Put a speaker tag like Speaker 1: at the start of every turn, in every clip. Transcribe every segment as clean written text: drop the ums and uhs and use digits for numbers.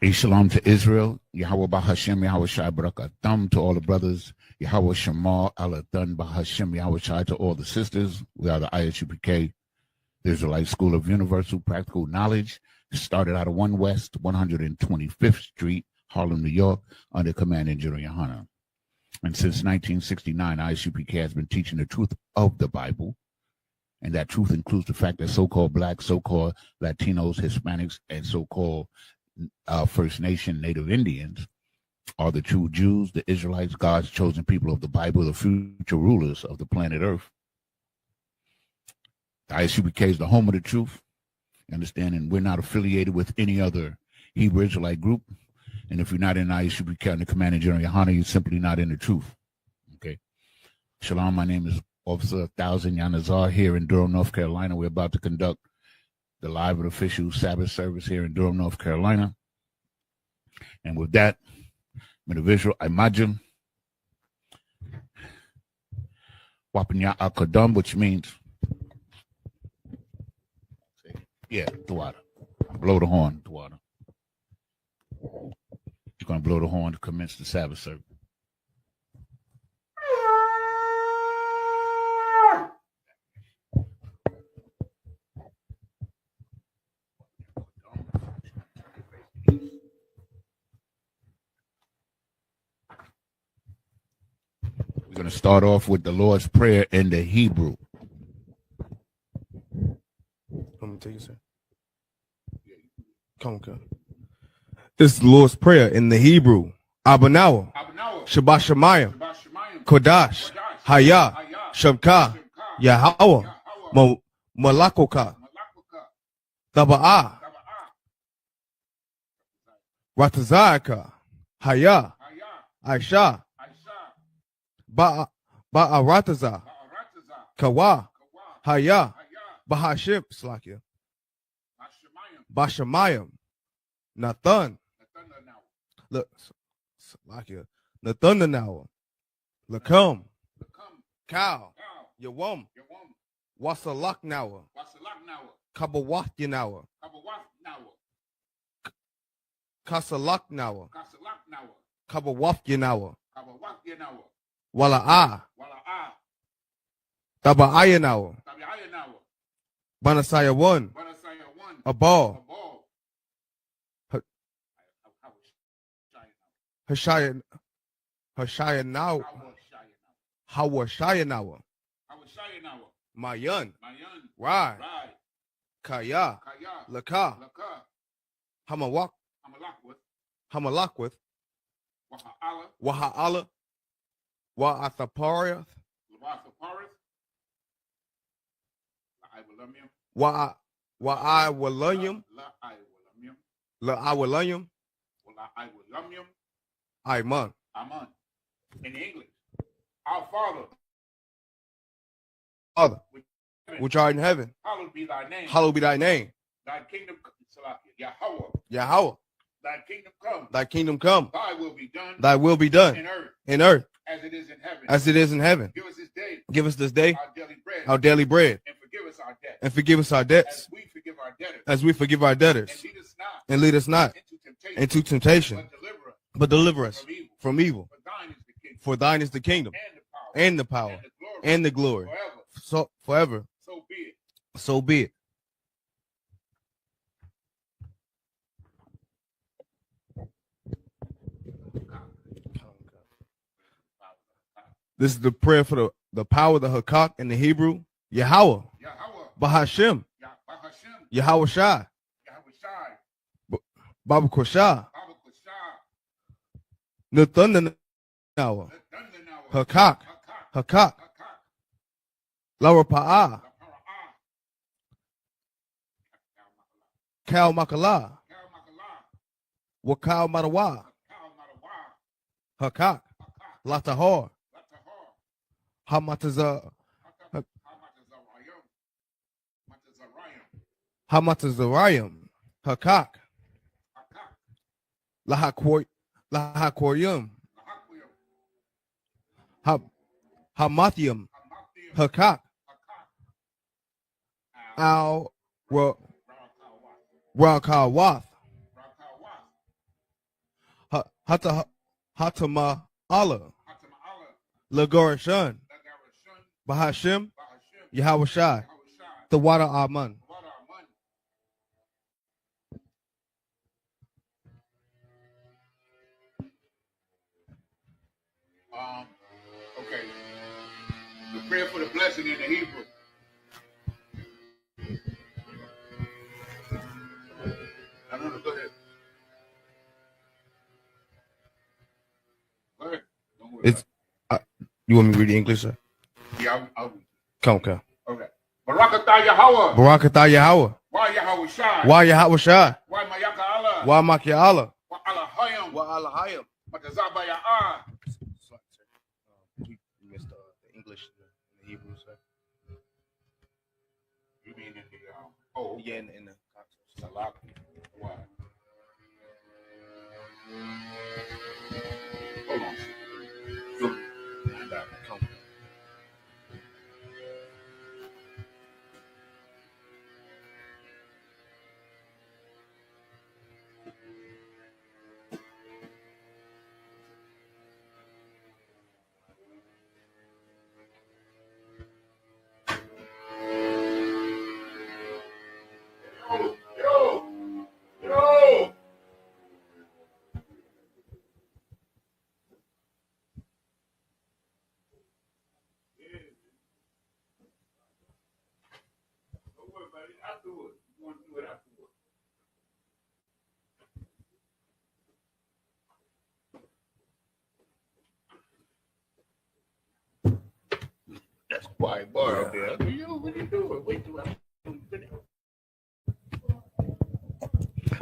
Speaker 1: A shalom to Israel. Yahweh Bahashem, Yahweh Shai Barakatam to all the brothers. Yahweh Shema Alathan Bahashem, Yahweh Shai to all the sisters. We are the Isupk, the Israelite School of Universal Practical Knowledge. Started out of 1 West, 125th Street, Harlem, New York, under command in General Yohana. And since 1969, Isupk has been teaching the truth of the Bible. And that truth includes the fact that so-called blacks, so-called Latinos, Hispanics, and so-called First Nation Native Indians are the true Jews, the Israelites, God's chosen people of the Bible, the future rulers of the planet Earth. The Isupk is the home of the truth. Understanding we're not affiliated with any other Hebrew Israelite group. And if you're not in the Isupk under command of General Yohana, you're simply not in the truth. Okay. Shalom, my name is Officer 1000 Yanazar here in Durham, North Carolina. We're about to conduct the live and official Sabbath service here in Durham, North Carolina. And with that, with the visual, imagine Wapanya Akadam, which means, yeah, Tuwada. Blow the horn, Tuwada. You're going to blow the horn to commence the Sabbath service. We're going to start off with the Lord's Prayer in the Hebrew.
Speaker 2: Let me tell you, sir. Come on. This is the Lord's Prayer in the Hebrew. Abanawa, Shabbat Shemayim, Kodash, Haya, Shabka, Yahweh, Malakoka, Taba'a, Ratazaka, Haya, Aisha, Ba'arataza, Kawa, Haya, Bahashim, Slakia, Bashamayim, Nathan, look, Slakia, Nathanawa, Lakam, Cow, Yawam, Wasalaknawa, Kabawathinawa, Kasalaknawa, Kabawathinawa, Wala'a, Taba'ayanawa, Banasaya 1, Abal, Hashayanawa, Hawashayanawa, Mayan, Rai, Kaya, Laka, Hamalakwith, Waha'ala, Wa'athaparith, Wa'awalunyum, La'awalunyum, Aiman.
Speaker 1: In English, our Father,
Speaker 2: which art in heaven,
Speaker 1: hallowed be thy name.
Speaker 2: Hallowed be thy name.
Speaker 1: Thy kingdom come, Yahweh.
Speaker 2: Yahweh.
Speaker 1: Thy kingdom come.
Speaker 2: Thy kingdom come.
Speaker 1: Thy will be done.
Speaker 2: Thy will be done
Speaker 1: In earth.
Speaker 2: as
Speaker 1: it is in heaven.
Speaker 2: As it is in heaven.
Speaker 1: Give us this day.
Speaker 2: Give us this day
Speaker 1: Our daily bread.
Speaker 2: And
Speaker 1: forgive us our debts.
Speaker 2: And forgive us our debts.
Speaker 1: As we forgive our debtors.
Speaker 2: As we forgive our debtors.
Speaker 1: And lead us not
Speaker 2: into temptation.
Speaker 1: But deliver us
Speaker 2: from evil. For thine is the kingdom. And the power. And the glory. So forever. So be it. This is the prayer for the power of the Hakak in the Hebrew. Yahweh. Bahashem. Yahweh Shai. Baba Koshah. Nathanawa. Hakak. Laura Pa'ah. Kal Makala. Wakal Matawa. Hakak. Latahor. Hamatazarayim. Hakak. Lahakoryum. Hamathium. Hakak. Al Rakawath. Hatama Allah, Lagorashan, Bahashim, Yahawashai, the water Aman.
Speaker 1: Okay. The prayer for the blessing in the Hebrew. I don't know. Go ahead. Go ahead. Don't worry.
Speaker 2: It's you want me to read the English, sir?
Speaker 1: Yeah, I'll
Speaker 2: Come.
Speaker 1: Okay. Barakatah Yahweh.
Speaker 2: Barakatah Yahweh.
Speaker 1: Why Yahweh Shai?
Speaker 2: Why Yahweh Shai?
Speaker 1: Why Mayaka Allah?
Speaker 2: Why Maki Allah?
Speaker 1: Why Allahayim?
Speaker 2: Why Allahayim?
Speaker 1: Matazabaya Ah.
Speaker 2: We missed the English and the Hebrew, sir.
Speaker 1: You mean in the
Speaker 2: Yeah, in the context.
Speaker 1: Salaki. Why? Hold on.
Speaker 2: Come.
Speaker 1: Yo! Don't worry about it. Afterwards. You want to do it afterwards. That's quiet boy up there. Yo, what are you doing? Wait till I finish.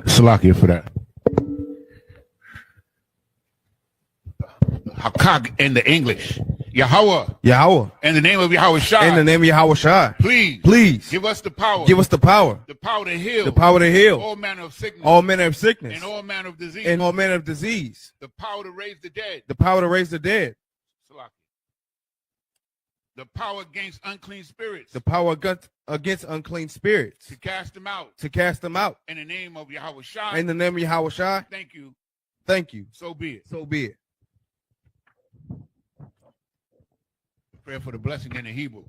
Speaker 1: Salakia for that. Hakak in the English. Yahweh.
Speaker 2: Yahweh.
Speaker 1: In the name of Yahweh Shai.
Speaker 2: In the name of Yahweh Shai.
Speaker 1: Please. Give us the power.
Speaker 2: Give us the power.
Speaker 1: The power to heal.
Speaker 2: The power to heal.
Speaker 1: All manner of sickness.
Speaker 2: All manner of sickness.
Speaker 1: And all manner of disease.
Speaker 2: And all manner of disease.
Speaker 1: The power to raise the dead.
Speaker 2: The power to raise the dead.
Speaker 1: Salakia. The power against unclean spirits.
Speaker 2: The power against unclean spirits.
Speaker 1: To cast them out.
Speaker 2: To cast them out.
Speaker 1: In the name of Yahweh Shai.
Speaker 2: In the name of Yahweh Shai.
Speaker 1: Thank you.
Speaker 2: Thank you.
Speaker 1: So be it.
Speaker 2: So be it.
Speaker 1: Prayer for the blessing in the Hebrew.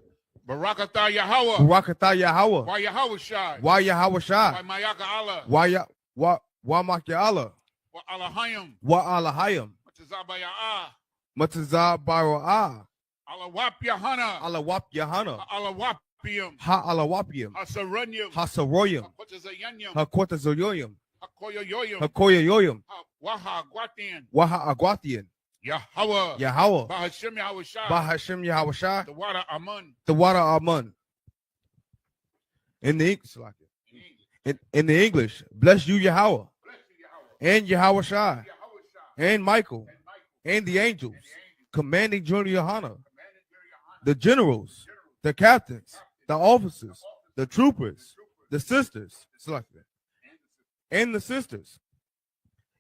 Speaker 1: Barakatah Yahweh.
Speaker 2: Barakatah Yahweh.
Speaker 1: Why Yahweh Shai?
Speaker 2: Why Yahweh Shai?
Speaker 1: Why Mayaka Allah?
Speaker 2: Why Maki Allah?
Speaker 1: Why Allahayim?
Speaker 2: Why Allahayim?
Speaker 1: Matazabaya Ah.
Speaker 2: Matazah Bara'ah.
Speaker 1: Alawap Yahana.
Speaker 2: Alawap Yahana.
Speaker 1: Alawapium.
Speaker 2: Ha Alawapium.
Speaker 1: Hasaranyum.
Speaker 2: Hasaroyum.
Speaker 1: Hakotazayanyum.
Speaker 2: Hakotazoyoyum.
Speaker 1: Hakoyoyoyum.
Speaker 2: Hakoyoyoyum.
Speaker 1: Waha Guatian.
Speaker 2: Waha Aguathian.
Speaker 1: Yahweh.
Speaker 2: Yahweh.
Speaker 1: Bahashim Yahweh Shai.
Speaker 2: Bahashim Yahweh Shai.
Speaker 1: The water Amun.
Speaker 2: The water Amun. In the English, bless you Yahweh. And Yahweh Shai. And Michael. And the angels. Commanding Junior Yohana. The generals. The captains. The officers. The troopers. The sisters. And the sisters.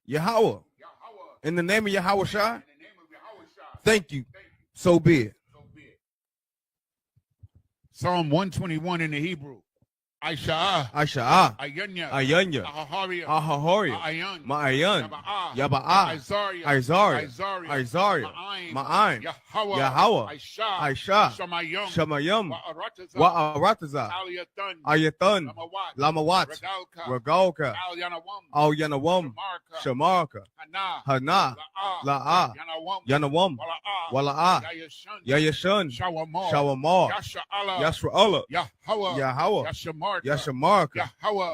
Speaker 2: Yahweh. In the name of Yahweh Shai. Thank you. So be it.
Speaker 1: Psalm 121 in the Hebrew. Aisha. Ayanya.
Speaker 2: Ahaharia. Ma'ayan. Yaba'a. Isaiah. Ma'aim. Yahweh. Aisha. Shamayim. Wa'arataza. Ayatan. Lamawat. Regalka. Al Yanawam. Shamarka. Hana. La'a. Yanawam. Wala'a. Yayashan. Shawamar. Yasra'ala. Yahweh. Yashamarka.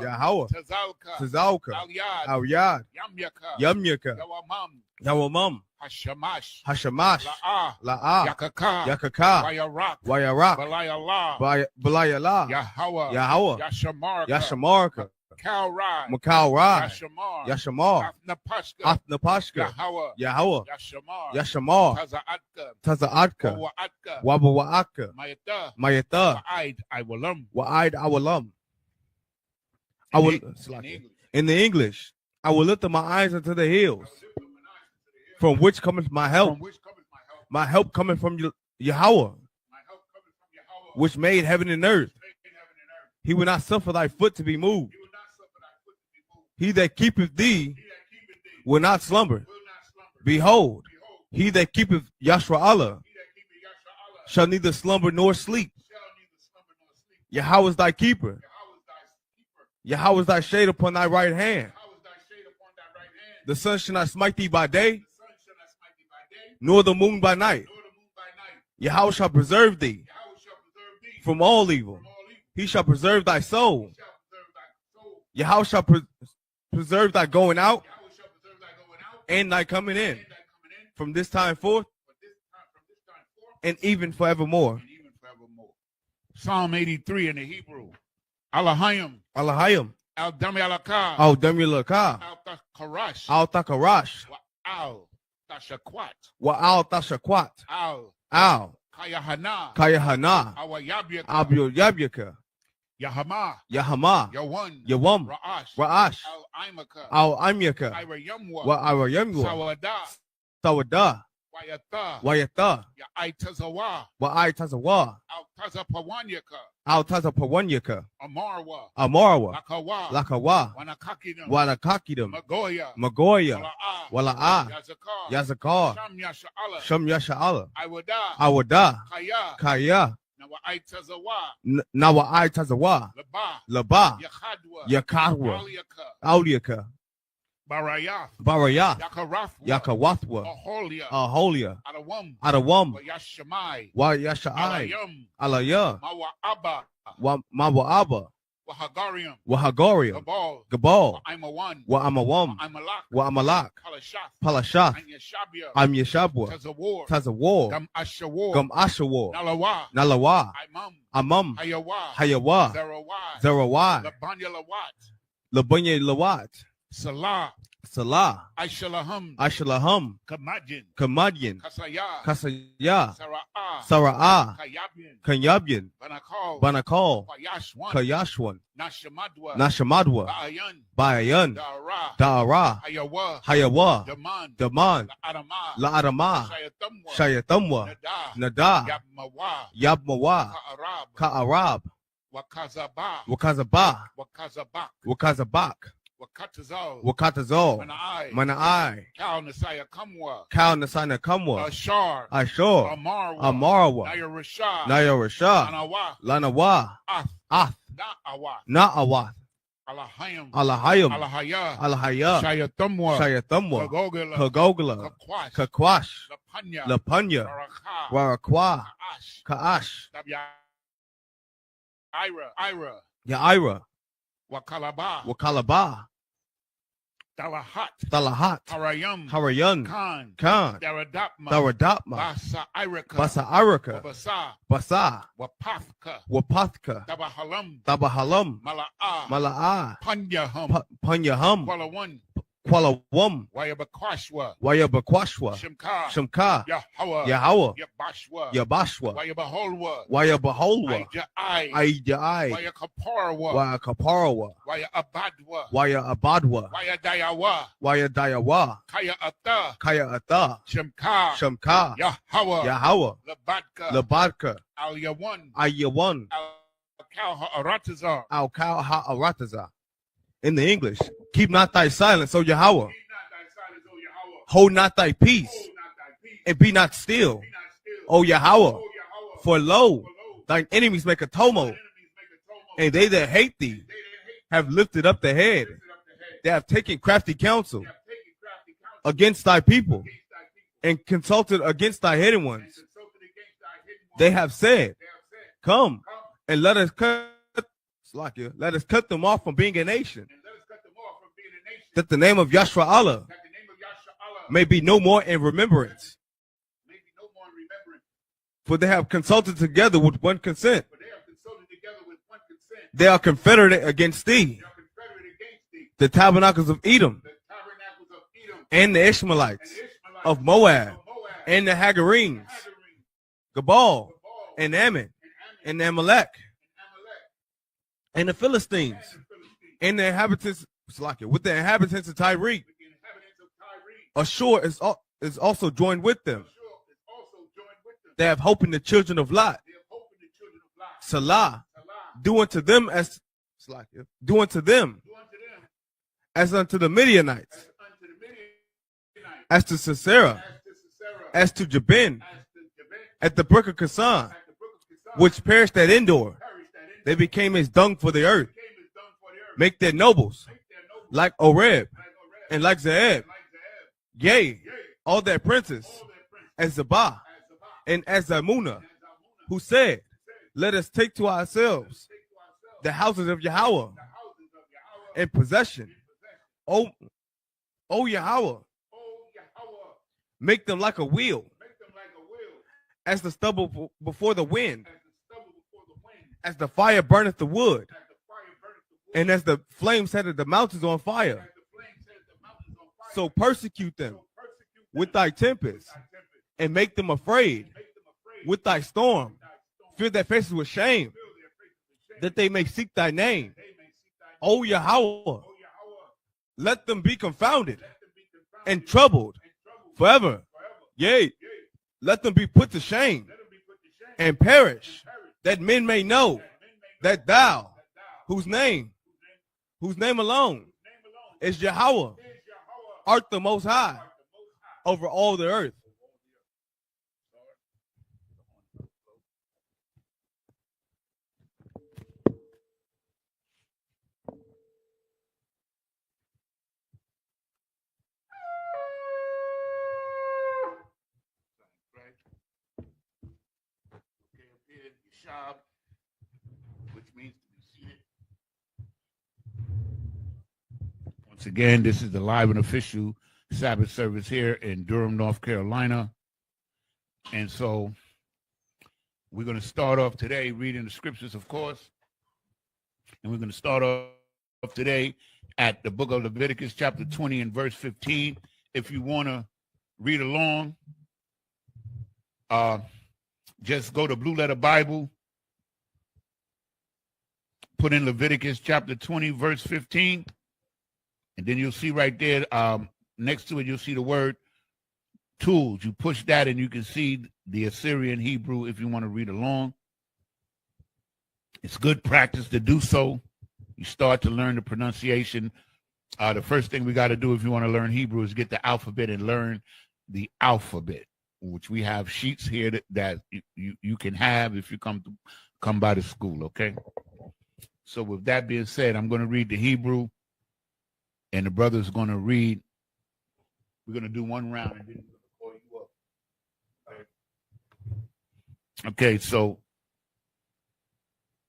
Speaker 2: Yahweh. Tazalka. Al-Yad. Yamyaka. Yawamam. Hashamash. La'a.
Speaker 1: Yakaka.
Speaker 2: Wayarak. Balayala.
Speaker 1: Yahweh.
Speaker 2: Yashamarka. Makal Yashamar. Athnapashka. Yahweh. Yashamar. Taza'adka. Wabawa'aka. Mayata. Wa'id Awalam. In the English, I will lift up my eyes unto the hills, from which cometh my help. My help cometh from Yahweh, which made heaven and earth. He will not suffer thy foot to be moved. He that keepeth thee will not slumber. Behold, he that keepeth Yashra Allah shall neither slumber nor sleep. Yahweh is thy keeper. Yahweh is thy shade upon thy right hand. The sun shall not smite thee by day, nor the moon by night. Yahweh shall preserve thee from all evil. He shall preserve thy soul. Yahweh shall preserve thy going out and thy coming in from this time forth and even forevermore.
Speaker 1: Psalm 83 in the Hebrew. Alahayim.
Speaker 2: Alahayim.
Speaker 1: Al-Dami Alaka.
Speaker 2: Al-Dami Alaka.
Speaker 1: Al-Takarash.
Speaker 2: Al-Takarash.
Speaker 1: Al-Tashakwat.
Speaker 2: Wa-al-Tashakwat. Al.
Speaker 1: Kayahana.
Speaker 2: Kayahana.
Speaker 1: Awayabyaka.
Speaker 2: Abu-Yabyaka.
Speaker 1: Yahama.
Speaker 2: Yahama.
Speaker 1: Yawan.
Speaker 2: Yawam.
Speaker 1: Ra'ash.
Speaker 2: Ra'ash.
Speaker 1: Al-Imaka.
Speaker 2: Al-Imyaka.
Speaker 1: Irayamwa.
Speaker 2: Wa-Irayamwa.
Speaker 1: Sawada.
Speaker 2: Sawada.
Speaker 1: Wayata.
Speaker 2: Wayata.
Speaker 1: Ya'itazawa.
Speaker 2: Wa-Aitazawa.
Speaker 1: Al-Tazapawanyaka.
Speaker 2: Al-Tazapawanyaka.
Speaker 1: Amarwa.
Speaker 2: Amarwa.
Speaker 1: Lakawa.
Speaker 2: Lakawa.
Speaker 1: Wanakakidam.
Speaker 2: Wanakakidam.
Speaker 1: Magoya.
Speaker 2: Magoya.
Speaker 1: Wala'a.
Speaker 2: Wala'a.
Speaker 1: Yazakar.
Speaker 2: Yazakar.
Speaker 1: Sham Yasha'ala.
Speaker 2: Sham Yasha'ala.
Speaker 1: Iwada.
Speaker 2: Awada.
Speaker 1: Kaya.
Speaker 2: Kaya.
Speaker 1: Nawa'itazawa.
Speaker 2: Nawa'aitazawa.
Speaker 1: Laba.
Speaker 2: Laba.
Speaker 1: Yakhadwa.
Speaker 2: Yakadwa.
Speaker 1: Aliyaka.
Speaker 2: Auliyaka.
Speaker 1: Barayath.
Speaker 2: Barayath.
Speaker 1: Yakarafwa.
Speaker 2: Yakawathwa.
Speaker 1: Aholia.
Speaker 2: Aholia.
Speaker 1: Adawam.
Speaker 2: Adawam.
Speaker 1: Wayashamai.
Speaker 2: Wa Yasha'ai.
Speaker 1: Alayam.
Speaker 2: Alaya.
Speaker 1: Mawa'aba.
Speaker 2: Wa Mawa'aba.
Speaker 1: Wahagarium.
Speaker 2: Wahagarium.
Speaker 1: Gabal.
Speaker 2: Gabal.
Speaker 1: Wa'aimawan.
Speaker 2: Wa Amawam.
Speaker 1: Wa'aimalak.
Speaker 2: Wa Amalak.
Speaker 1: Palashath.
Speaker 2: Palashath.
Speaker 1: Anyashabia.
Speaker 2: Am Yeshabwa.
Speaker 1: Tazawar.
Speaker 2: Tazawar.
Speaker 1: Gam Ashawar.
Speaker 2: Gum Ashawar.
Speaker 1: Nalawa.
Speaker 2: Nalawa.
Speaker 1: Imam.
Speaker 2: Amam.
Speaker 1: Hayawa.
Speaker 2: Hayawa.
Speaker 1: Zerawai.
Speaker 2: Zerawai.
Speaker 1: Labanya Lawat.
Speaker 2: Labunye Lawat.
Speaker 1: Salah.
Speaker 2: Salah.
Speaker 1: Aishalaham.
Speaker 2: Ashalaham.
Speaker 1: Kamadjin.
Speaker 2: Kamadyan.
Speaker 1: Kasaya.
Speaker 2: Kasaya.
Speaker 1: Sara'ah.
Speaker 2: Sara'ah.
Speaker 1: Kayabin.
Speaker 2: Kanyabyan.
Speaker 1: Banakal.
Speaker 2: Banakal.
Speaker 1: Payashwan.
Speaker 2: Kayashwan.
Speaker 1: Nashamadwa.
Speaker 2: Nashamadwa.
Speaker 1: Ba'ayan.
Speaker 2: Bayan.
Speaker 1: Dara.
Speaker 2: Da'ara.
Speaker 1: Hayawa.
Speaker 2: Hayawa.
Speaker 1: Daman.
Speaker 2: Daman.
Speaker 1: Adama.
Speaker 2: La'adama.
Speaker 1: Shayatamwa.
Speaker 2: Shayatamwa.
Speaker 1: Nada.
Speaker 2: Nada.
Speaker 1: Yabmawa.
Speaker 2: Yabmawa.
Speaker 1: Ka'arab.
Speaker 2: Ka'arab.
Speaker 1: Wakazaba.
Speaker 2: Wakazaba.
Speaker 1: Wakazabak.
Speaker 2: Wakazabak.
Speaker 1: Wakatazal.
Speaker 2: Wakatazal.
Speaker 1: Mana'ai.
Speaker 2: Mana'ai.
Speaker 1: Kal Nasaya Kamwa.
Speaker 2: Kal Nasana Kamwa.
Speaker 1: Ashar.
Speaker 2: Ashur.
Speaker 1: Amarwa.
Speaker 2: Amarwa.
Speaker 1: Naya Rashah.
Speaker 2: Naya Rasha.
Speaker 1: Anawa.
Speaker 2: Lanawa.
Speaker 1: Ath.
Speaker 2: Ath.
Speaker 1: Na'awa.
Speaker 2: Na'awath.
Speaker 1: Alahayim.
Speaker 2: Alahayim.
Speaker 1: Alahaya.
Speaker 2: Alahaya.
Speaker 1: Shayatamwa.
Speaker 2: Shayatamwa.
Speaker 1: Kagogala.
Speaker 2: Kagogla.
Speaker 1: Kakwash.
Speaker 2: Kakwash.
Speaker 1: Lapanya.
Speaker 2: Lapanya.
Speaker 1: Barakah.
Speaker 2: Warakwa.
Speaker 1: Ka'ash.
Speaker 2: Ka'ash.
Speaker 1: Ira.
Speaker 2: Ya'ira.
Speaker 1: Wakalaba.
Speaker 2: Wakalaba.
Speaker 1: Dalahat.
Speaker 2: Dalahat.
Speaker 1: Harayam.
Speaker 2: Harayan.
Speaker 1: Khan.
Speaker 2: Khan.
Speaker 1: Daradapma.
Speaker 2: Daradapma.
Speaker 1: Basa Iraka.
Speaker 2: Basa Araka.
Speaker 1: Basa.
Speaker 2: Basa.
Speaker 1: Wapathka.
Speaker 2: Wapathka.
Speaker 1: Dabahalam.
Speaker 2: Tabahalam.
Speaker 1: Mala'ah.
Speaker 2: Mala'ah.
Speaker 1: Panyaham.
Speaker 2: Panyaham.
Speaker 1: Kualawan.
Speaker 2: Kualawam.
Speaker 1: Wayabakwashwa.
Speaker 2: Wayabakwashwa.
Speaker 1: Shimka.
Speaker 2: Shimka.
Speaker 1: Yahwa.
Speaker 2: Yahwa.
Speaker 1: Yabashwa.
Speaker 2: Yabashwa.
Speaker 1: Wayabaholwa.
Speaker 2: Wayabaholwa.
Speaker 1: Aija'ai.
Speaker 2: Aija'ai.
Speaker 1: Wayakaparwa.
Speaker 2: Wayakaparawa.
Speaker 1: Wayabadwa.
Speaker 2: Wayabadwa.
Speaker 1: Wayadayawa.
Speaker 2: Wayadayawa.
Speaker 1: Kaya Ata.
Speaker 2: Kaya Ata.
Speaker 1: Shimka.
Speaker 2: Shamka.
Speaker 1: Yahwa.
Speaker 2: Yahwa.
Speaker 1: Labadka.
Speaker 2: Labadka.
Speaker 1: Al-Yawan.
Speaker 2: Ayawan.
Speaker 1: Al-Kal Ha'aratazar.
Speaker 2: Al-Kal Ha'arataza. In the English, keep not thy silence, O Yahweh. Hold not thy peace, and be not still, O Yahweh. For lo, thine enemies make a tumult, and they that hate thee have lifted up the head. They have taken crafty counsel against thy people, and consulted against thy hidden ones. They have said, come, and let us cut them off from being a nation, that the name of Yashra Allah may be no more in remembrance. For they have consulted together with one consent. They are confederate against thee, the tabernacles of Edom, and the Ishmaelites of Moab, and the Hagarenes, Gabal, and Ammon, and Amalek, and the Philistines, and the inhabitants, with the inhabitants of Tyre. Ashur is also joined with them. They have hope in the children of Lot. Salah, do unto them as unto the Midianites, as to Sisera, as to Jabin, at the brook of Kasan, which perished at Endor. They became as dung for the earth. Make their nobles like Oreb and like Zeeb. Yea, all their princes, as Zabah and as Zamunah, who said, let us take to ourselves the houses of Yahweh in possession. O Yahweh, make them like a wheel, as the stubble before the wind, as the fire burneth the wood, and as the flame setteth the mountains on fire. So persecute them with thy tempest, and make them afraid with thy storm. Fill their faces with shame, that they may seek thy name. O Yahweh, let them be confounded and troubled forever. Yea, let them be put to shame and perish, that men may know that thou, whose name alone is Yahweh, art the most high over all the earth.
Speaker 1: Which means to be seated. Once again, this is the live and official Sabbath service here in Durham, North Carolina. And so we're going to start off today reading the scriptures, of course. And we're going to start off today at the book of Leviticus, chapter 20 and verse 15. If you want to read along, just go to Blue Letter Bible, put in Leviticus chapter 20, verse 15, and then you'll see right there, next to it, you'll see the word tools. You push that and you can see the Assyrian Hebrew if you want to read along. It's good practice to do so. You start to learn the pronunciation. The first thing we got to do if you want to learn Hebrew is get the alphabet and learn the alphabet, which we have sheets here that you can have if you come by the school, okay? So with that being said, I'm going to read the Hebrew, and the brother's going to read. We're going to do one round, and then we're going to call you up. Okay, so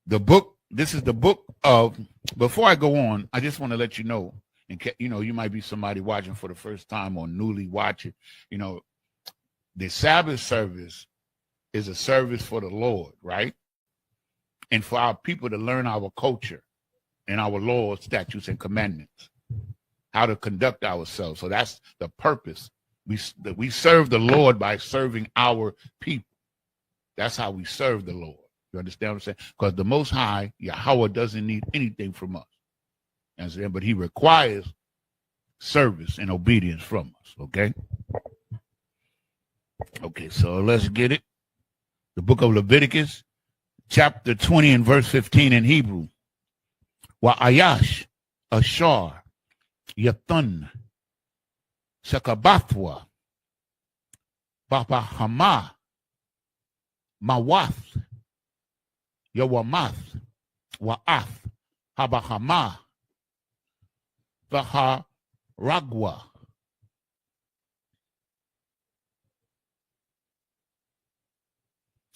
Speaker 1: the book, this is the book of, before I go on, I just want to let you know, you might be somebody watching for the first time or newly watching, the Sabbath service is a service for the Lord, right? And for our people to learn our culture and our laws, statutes, and commandments, how to conduct ourselves. So that's the purpose. We serve the Lord by serving our people. That's how we serve the Lord. You understand what I'm saying? Because the Most High, Yahweh, doesn't need anything from us. You understand? But he requires service and obedience from us, okay? Okay, so let's get it. The book of Leviticus, chapter 20 and verse 15 in Hebrew. Wa'ayash, Ashar, Yatun, Shakabathwa, Babahama, Mawath, Yawamath, Wa'ath, Habahama, Baharagwa.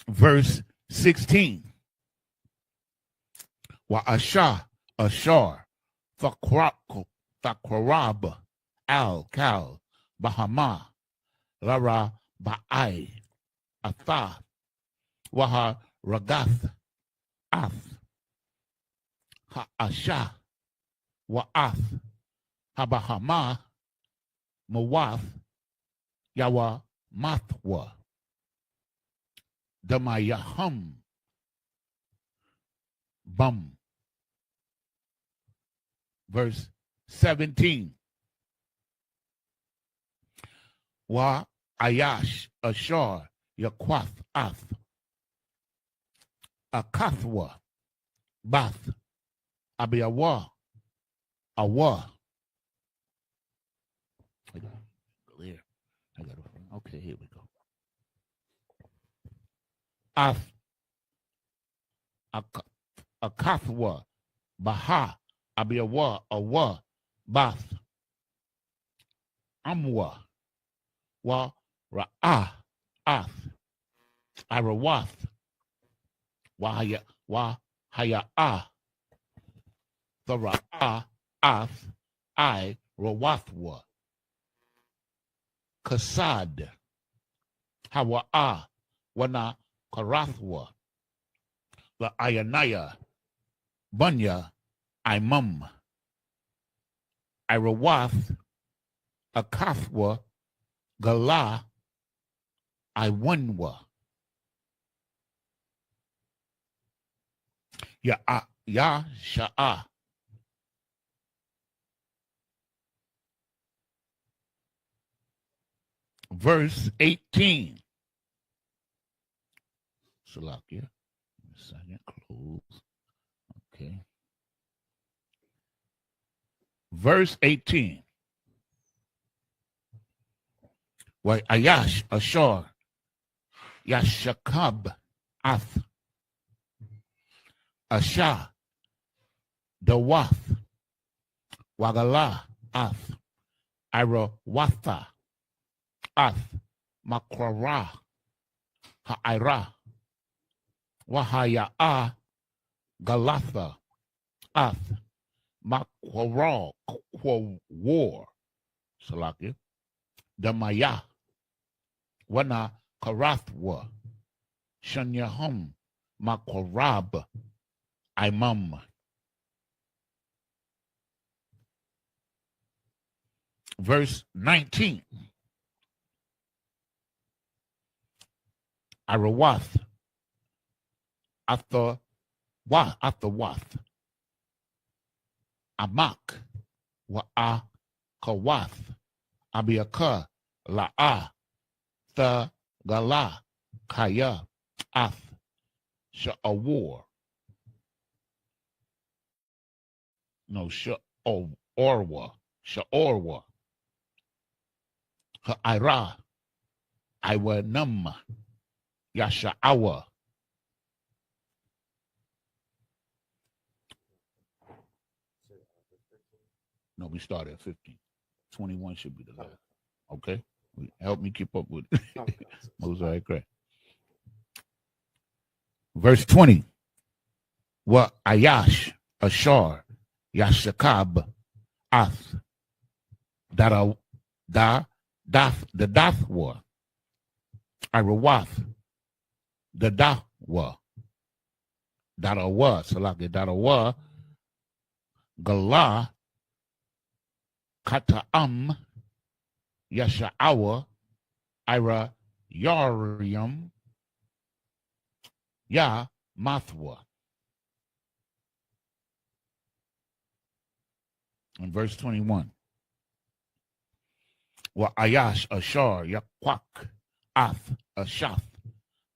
Speaker 1: Verse 16. Wa'ashah, Ashar, Fakwarab, Al-Kal, Bahama, Lara, Ba'ai, Atha, Waha, Ragath, Ath, Ha'ashah, Wa'ath, Habahama, Mawath, Yawa, Mathwa, Damayahum, Bum. Verse 17. Wa Ayash, Ashar, Yakwath, Ath, Akathwa, Bath, Abiyawa, Awa. Okay, here we go. Ath, akathwa, baha, abiawa, awa, bath, amwa, wa, ra'ah, ath, irawath, wahaya, wahaya, the ra'ah, ath, I, rawathwa, kasad, hawa'ah, wana, karathwa, la ayanaya, bunya, imum, irawath, akathwa, gala, iwanwa, ya sha'a. Verse 18. Salakia. Second, close. Okay. Verse 18. Wa ayash ashar yashakab ath asha dawath wagala ath irawatha ath makwara ha'ira wahaya galatha ath makwara war Salakia damaya wana karathwa shanyahum makwarab imam. Verse 19. Arawath athawath amak wa kawath abiaka la'a the gala kaya ath sha'awar no sha'orwa ha'ira iwanum yasha'awa. No, we started at 15. 21 should be the last. Okay? Help me keep up with it. Mosaic, correct. Verse 20. Wa ayash ashar yashakab ath the dathwa irawath the dahwa darawa salaki darawa gala kata'am yasha'awa ira yarium ya mathwa. In verse 21. Wa ayash ashar yakwak ath ashath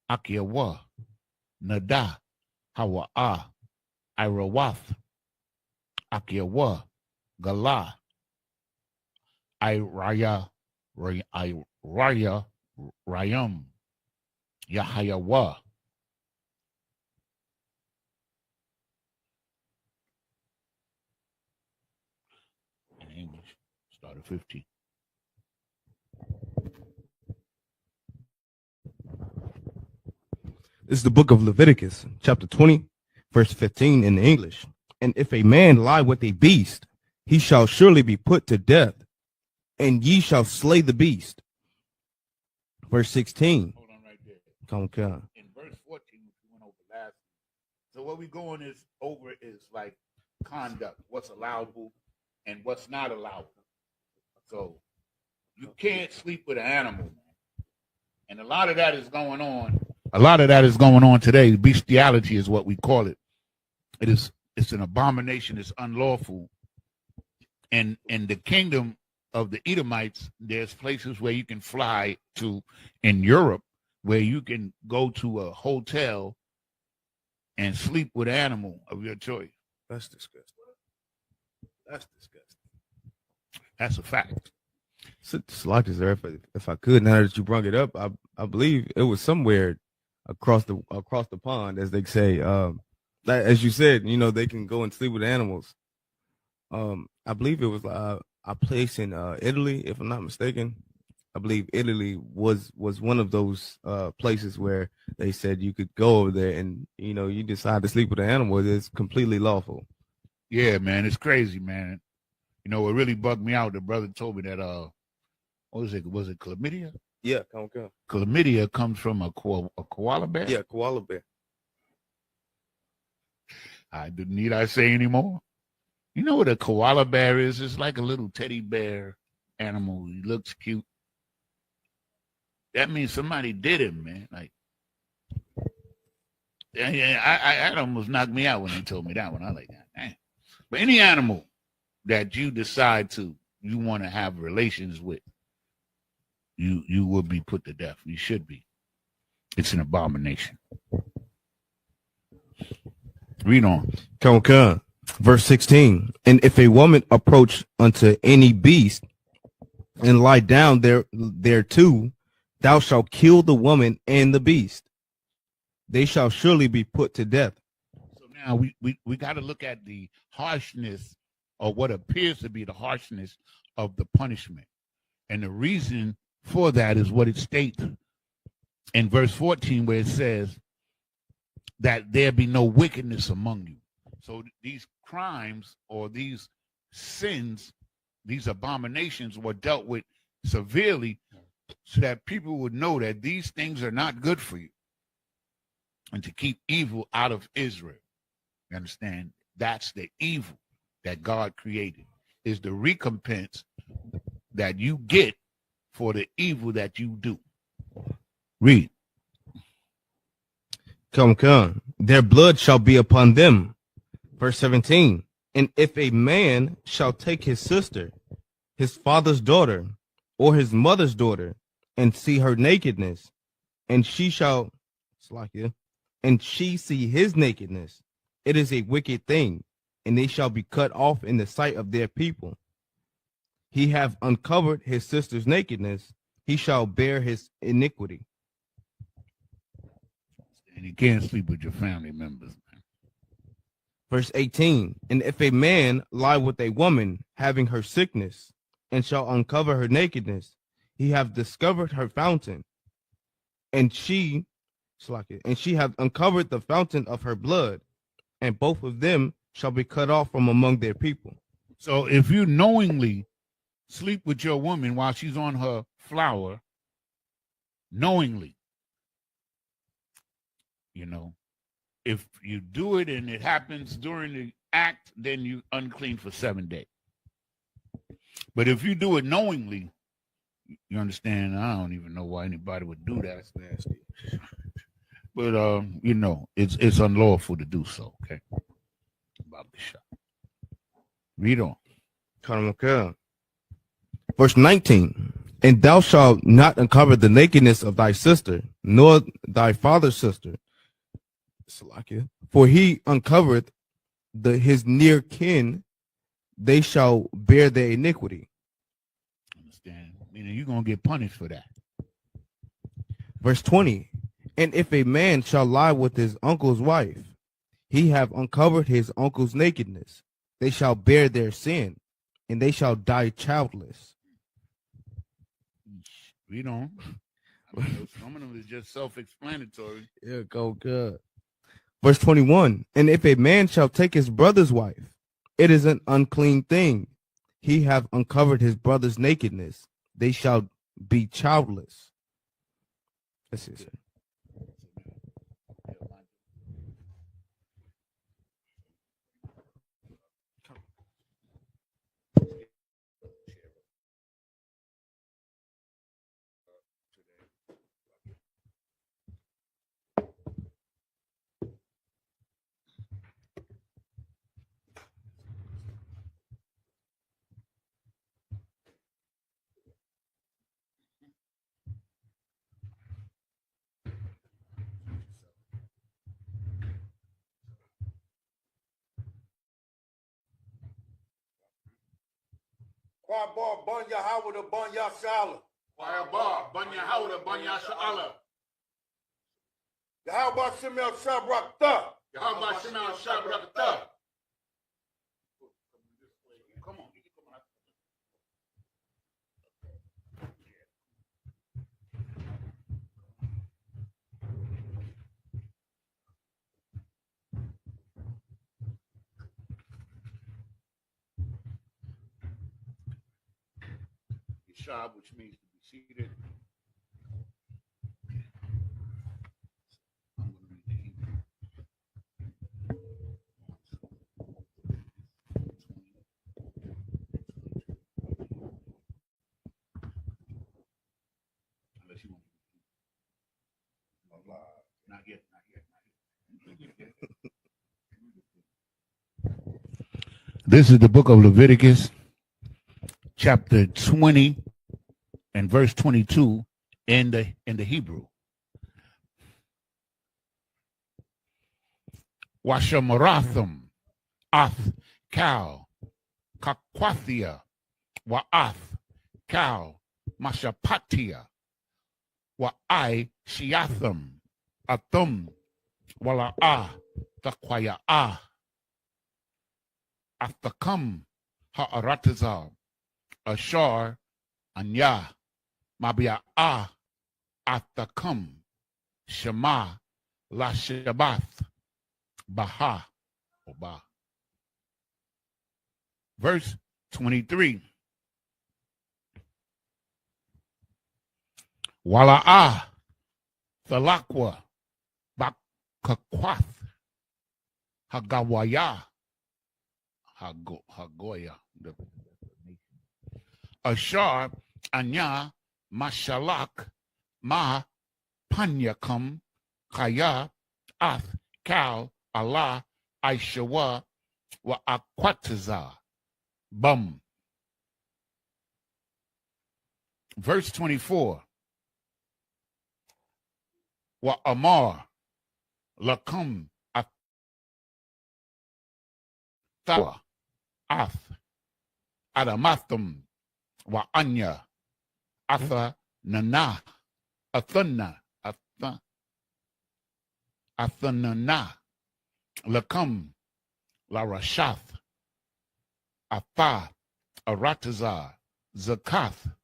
Speaker 1: akiawa nada hawa'a irawath akiawa gala iraya rayum yahayawa. In English, start at 15.
Speaker 2: This is the book of Leviticus, chapter 20, verse 15 in the English. And if a man lie with a beast, he shall surely be put to death, and ye shall slay the beast. Verse 16.
Speaker 1: Hold on right there.
Speaker 2: Okay.
Speaker 1: In verse 14, which we went over last. So what we're going over is like conduct, what's allowable and what's not allowable. So you can't sleep with an animal, man. And a lot of that is going on. A lot of that is going on today. Bestiality is what we call it. It's an abomination. It's unlawful. And in the kingdom of the Edomites, there's places where you can fly to in Europe where you can go to a hotel and sleep with an animal of your choice.
Speaker 2: That's disgusting. That's disgusting.
Speaker 1: That's a fact.
Speaker 2: Like this, sir, if I could, now that you brought it up, I believe it was somewhere across the pond, as they say. As you said, they can go and sleep with animals. I believe it was a place in Italy, if I'm not mistaken. I believe Italy was one of those places where they said you could go over there and you decide to sleep with an animal. It's completely lawful.
Speaker 1: Yeah, man, it's crazy, man. What really bugged me out, the brother told me that what was it? Was it chlamydia?
Speaker 2: Yeah, come on.
Speaker 1: Chlamydia comes from a koala bear?
Speaker 2: Yeah, koala bear.
Speaker 1: Need I say anymore? You know what a koala bear is? It's like a little teddy bear animal. He looks cute. That means somebody did him, man. Like, that almost knocked me out when they told me that one. I like that. Dang. But any animal that you decide you want to have relations with, you will be put to death. You should be. It's an abomination. Read on.
Speaker 2: Come. Verse 16. And if a woman approach unto any beast and lie down thereto, thou shalt kill the woman and the beast. They shall surely be put to death.
Speaker 1: So now we got to look at the harshness, or what appears to be the harshness of the punishment. And the reason for that is what it states in verse 14, where it says that there be no wickedness among you. So these crimes or these sins, these abominations were dealt with severely so that people would know that these things are not good for you and to keep evil out of Israel. You understand? That's the evil that God created, is the recompense that you get for the evil that you do. Read.
Speaker 2: Come. Their blood shall be upon them. Verse 17. And if a man shall take his sister, his father's daughter, or his mother's daughter, and see her nakedness, and she see his nakedness, it is a wicked thing, and they shall be cut off in the sight of their people. He have uncovered his sister's nakedness, he shall bear his iniquity.
Speaker 1: And you can't sleep with your family members.
Speaker 2: Verse 18. And if a man lie with a woman having her sickness, and shall uncover her nakedness, he have discovered her fountain, and she have uncovered the fountain of her blood, and both of them shall be cut off from among their people.
Speaker 1: So if you knowingly sleep with your woman while she's on her flower, knowingly, if you do it and it happens during the act, then you unclean for 7 days. But if you do it knowingly, you understand, I don't even know why anybody would do that. It's nasty. But it's unlawful to do so. Okay. About the shot. Read on.
Speaker 2: Verse 19. And thou shalt not uncover the nakedness of thy sister, nor thy father's sister, for he uncovereth his near kin, they shall bear their iniquity.
Speaker 1: Understand? Meaning you're going to get punished for that.
Speaker 2: Verse 20. And if a man shall lie with his uncle's wife, he have uncovered his uncle's nakedness. They shall bear their sin, and they shall die childless.
Speaker 1: Read on. Some of them is just self-explanatory.
Speaker 2: Yeah, go good. Verse 21. And if a man shall take his brother's wife, it is an unclean thing. He have uncovered his brother's nakedness. They shall be childless. That's it, sir.
Speaker 3: Fireball, Bunya Howard, Bunya Shala.
Speaker 1: Fireball, Bunya Howard, Bunya Sha'ala.
Speaker 3: Yahweh Shemel Shabrakta.
Speaker 1: Yahweh Shemel Shabrakta. Come on. Yeshab, which means to be seated. I'm going to read the Hebrew. Unless you want to. Not yet. This is the book of Leviticus, chapter 20 and verse 22 in the Hebrew. Washamaratham, Ath, Kal, Kakwathia, Wa'ath, Kal, Mashapatia, Wa'ai, Shiatham, Athum, Wala'ah, Takwaya'ah, Athakam, Ha'aratazal, Ashar, Anya, Mabia'ah, Athakam, Shema, La Sabbath, Baha, Oba. Verse 23. Wala'ah, Thalakwa, Bakakwath, Hagawaya, Hagoya, Ashar, Anya, Mashalak, Ma, Panyakam, Kaya, Ath, Kal, Allah, Aishawa, Wa Akwataza, Bum. Verse 24. Wa Amar, Lakum, Athawa, Ath, Adamathum, Wa Anya, Atha, Nana, Athana, Athanana, Lakum, La Rashath, Atha, Aratazar, Zakath,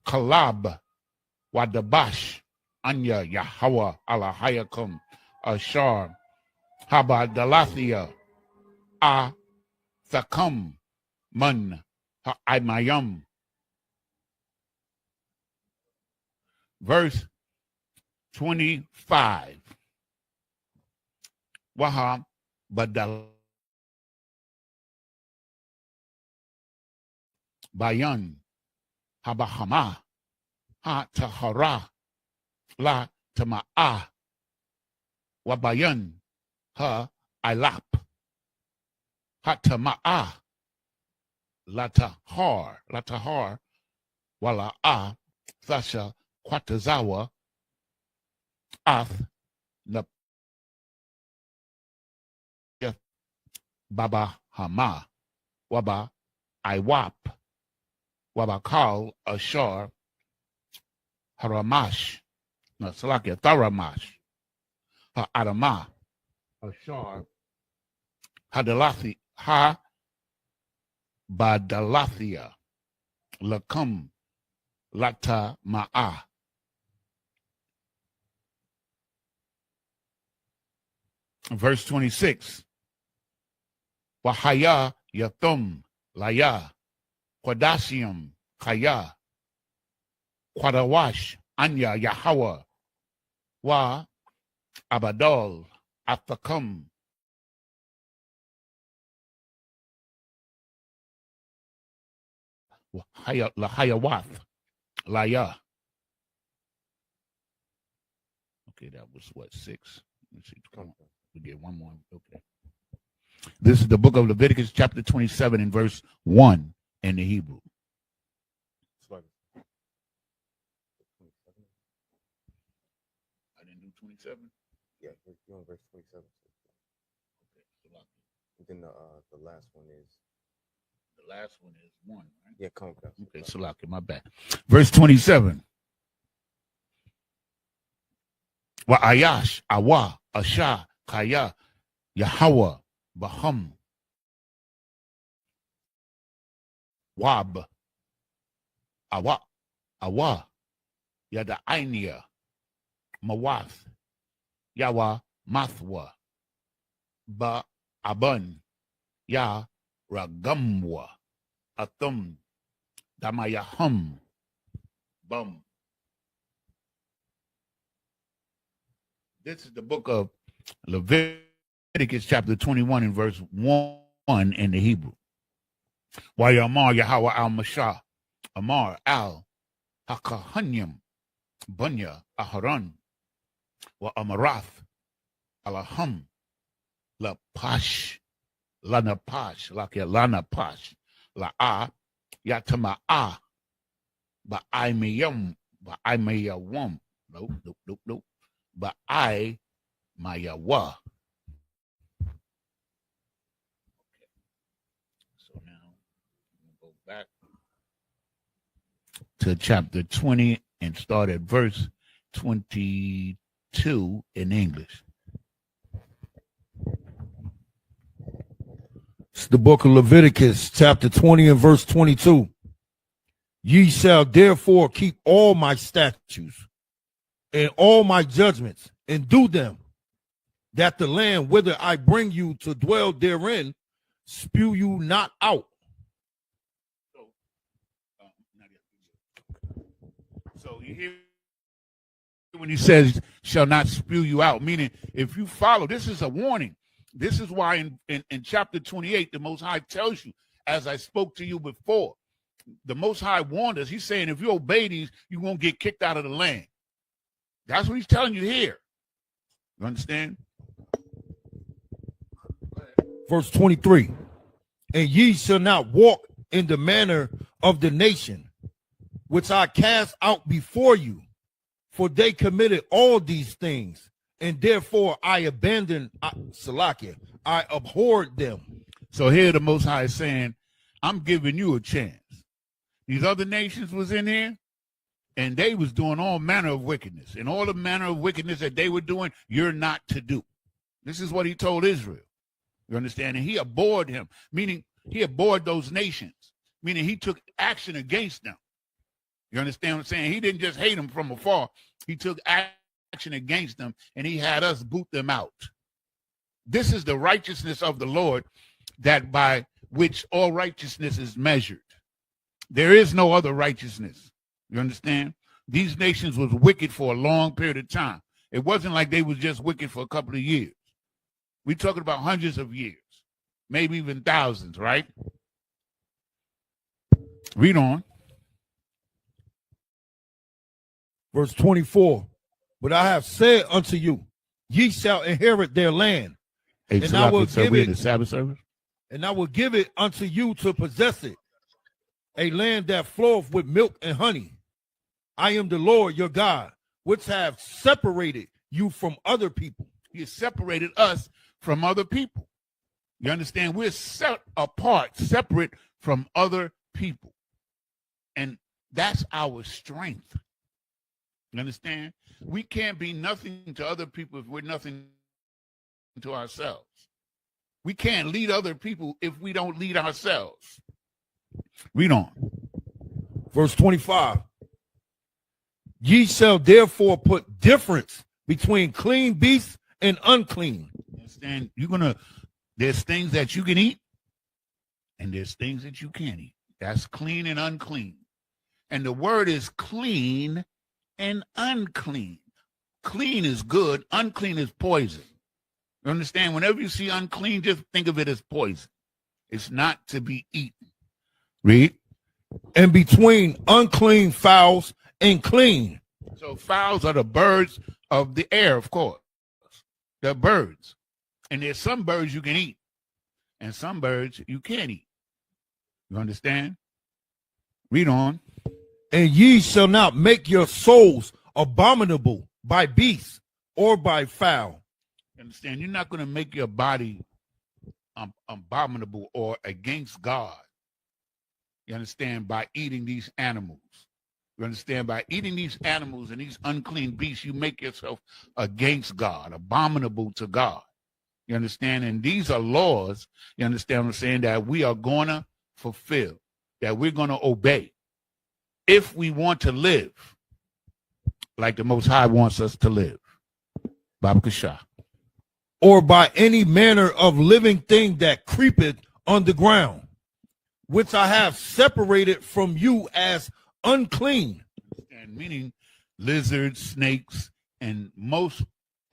Speaker 1: Kalab, Wadabash, Anya, Yahweh, Alahayakum, Ashar, Haba Dalathia, A, Thakam, Mun, Ha'aymayam. Verse 25. Waha Badal Bayan Habahama Ha Tahara La Tama'a Wabayan Ha Ilap Ha Tama'a Latahar Wala A Thasha Kwatazawa Ath Nap Baba Hama Waba Iwap Wabakal Ashar Haramash Salakia Tharamash Adama Ashar Hadalathi Ha Badalathia Lakum Lata Ma'a. Verse 26. Wahaya Yathum Laya Quadasium Kaya Quadawash Anya Yahweh Wa Abadol Athakam Lahayawath Laya. Okay, that was what, 6? Let's see. Come on. We get one more. Okay. This is the book of Leviticus, chapter 27, and verse 1 in the Hebrew. I didn't do 27?
Speaker 2: Yeah, you're on verse 27.
Speaker 1: Okay.
Speaker 2: And then the last one is
Speaker 1: The last one is 1, right?
Speaker 2: Yeah, come on.
Speaker 1: Okay, Salaki, my bad. Verse 27. Wa Ayash, Awa, Asha, Kaya, Yahweh, Baham, Wab, Awa, Awa, Yada Ainia, Mawath, Yawa, Mathwa, Ba Abun, Ya Ragamwa, Athum, Damayahum, Bum. This is the book of Leviticus chapter 21 and verse 1 in the Hebrew. Wayamar Yahweh al-Mashah, Amar al-Hakahanyam, Bunya Aharon, Wa Amarath, Alaham, La Pash, Lana Pash, Lana Pash, La A, Yatama A, Ba'aimiyam, Ba'aimiyawam, nope. Ba'ai Mayawa. So now we'll go back to chapter 20 and start at verse 22 in English.
Speaker 4: It's the book of Leviticus, chapter 20 and verse 22. Ye shall therefore keep all my statutes and all my judgments, and do them, that the land whither I bring you to dwell therein spew you not out.
Speaker 1: So you hear when he says shall not spew you out, meaning if you follow, this is a warning. This is why in chapter 28, the Most High tells you, as I spoke to you before, the Most High warned us. He's saying if you obey these, you won't get kicked out of the land. That's what he's telling you here. You understand?
Speaker 4: Verse 23. And ye shall not walk in the manner of the nation, which I cast out before you, for they committed all these things, and therefore I abandoned Salakia. I abhorred them.
Speaker 1: So here the Most High is saying, I'm giving you a chance. These other nations was in here, and they was doing all manner of wickedness. And all the manner of wickedness that they were doing, you're not to do. This is what he told Israel. You understand? And he abhorred him, meaning he abhorred those nations, meaning he took action against them. You understand what I'm saying? He didn't just hate them from afar. He took action against them, and he had us boot them out. This is the righteousness of the Lord, that by which all righteousness is measured. There is no other righteousness. You understand? These nations was wicked for a long period of time. It wasn't like they was just wicked for a couple of years. We're talking about hundreds of years, maybe even thousands, right? Read on.
Speaker 4: Verse 24. But I have said unto you, ye shall inherit their land,
Speaker 1: Hey,
Speaker 4: and I will
Speaker 1: so
Speaker 4: give
Speaker 1: we in
Speaker 4: it,
Speaker 1: the Sabbath service?
Speaker 4: and I will give it unto you to possess it, a land that floweth with milk and honey. I am the Lord your God, which have separated you from other people.
Speaker 1: He has separated us from other people. You understand? We're set apart, separate from other people. And that's our strength. You understand? We can't be nothing to other people if we're nothing to ourselves. We can't lead other people if we don't lead ourselves. Read on.
Speaker 4: Verse 25. Ye shall therefore put difference between clean beasts and unclean.
Speaker 1: Understand? There's things that you can eat, and there's things that you can't eat. That's clean and unclean. And the word is clean and unclean. Clean is good, unclean is poison. You understand? Whenever you see unclean, just think of it as poison. It's not to be eaten. Read.
Speaker 4: And between unclean fowls and clean.
Speaker 1: So fowls are the birds of the air, of course. They're birds. And there's some birds you can eat, and some birds you can't eat. You understand? Read on.
Speaker 4: And ye shall not make your souls abominable by beasts or by fowl.
Speaker 1: You understand? You're not going to make your body abominable or against God. You understand? By eating these animals. You understand? By eating these animals and these unclean beasts, you make yourself against God, abominable to God. You understand? And these are laws, you understand what I'm saying, that we are going to fulfill, that we're going to obey if we want to live like the Most High wants us to live. Baba Kasha.
Speaker 4: Or by any manner of living thing that creepeth on the ground, which I have separated from you as unclean.
Speaker 1: And meaning lizards, snakes, and most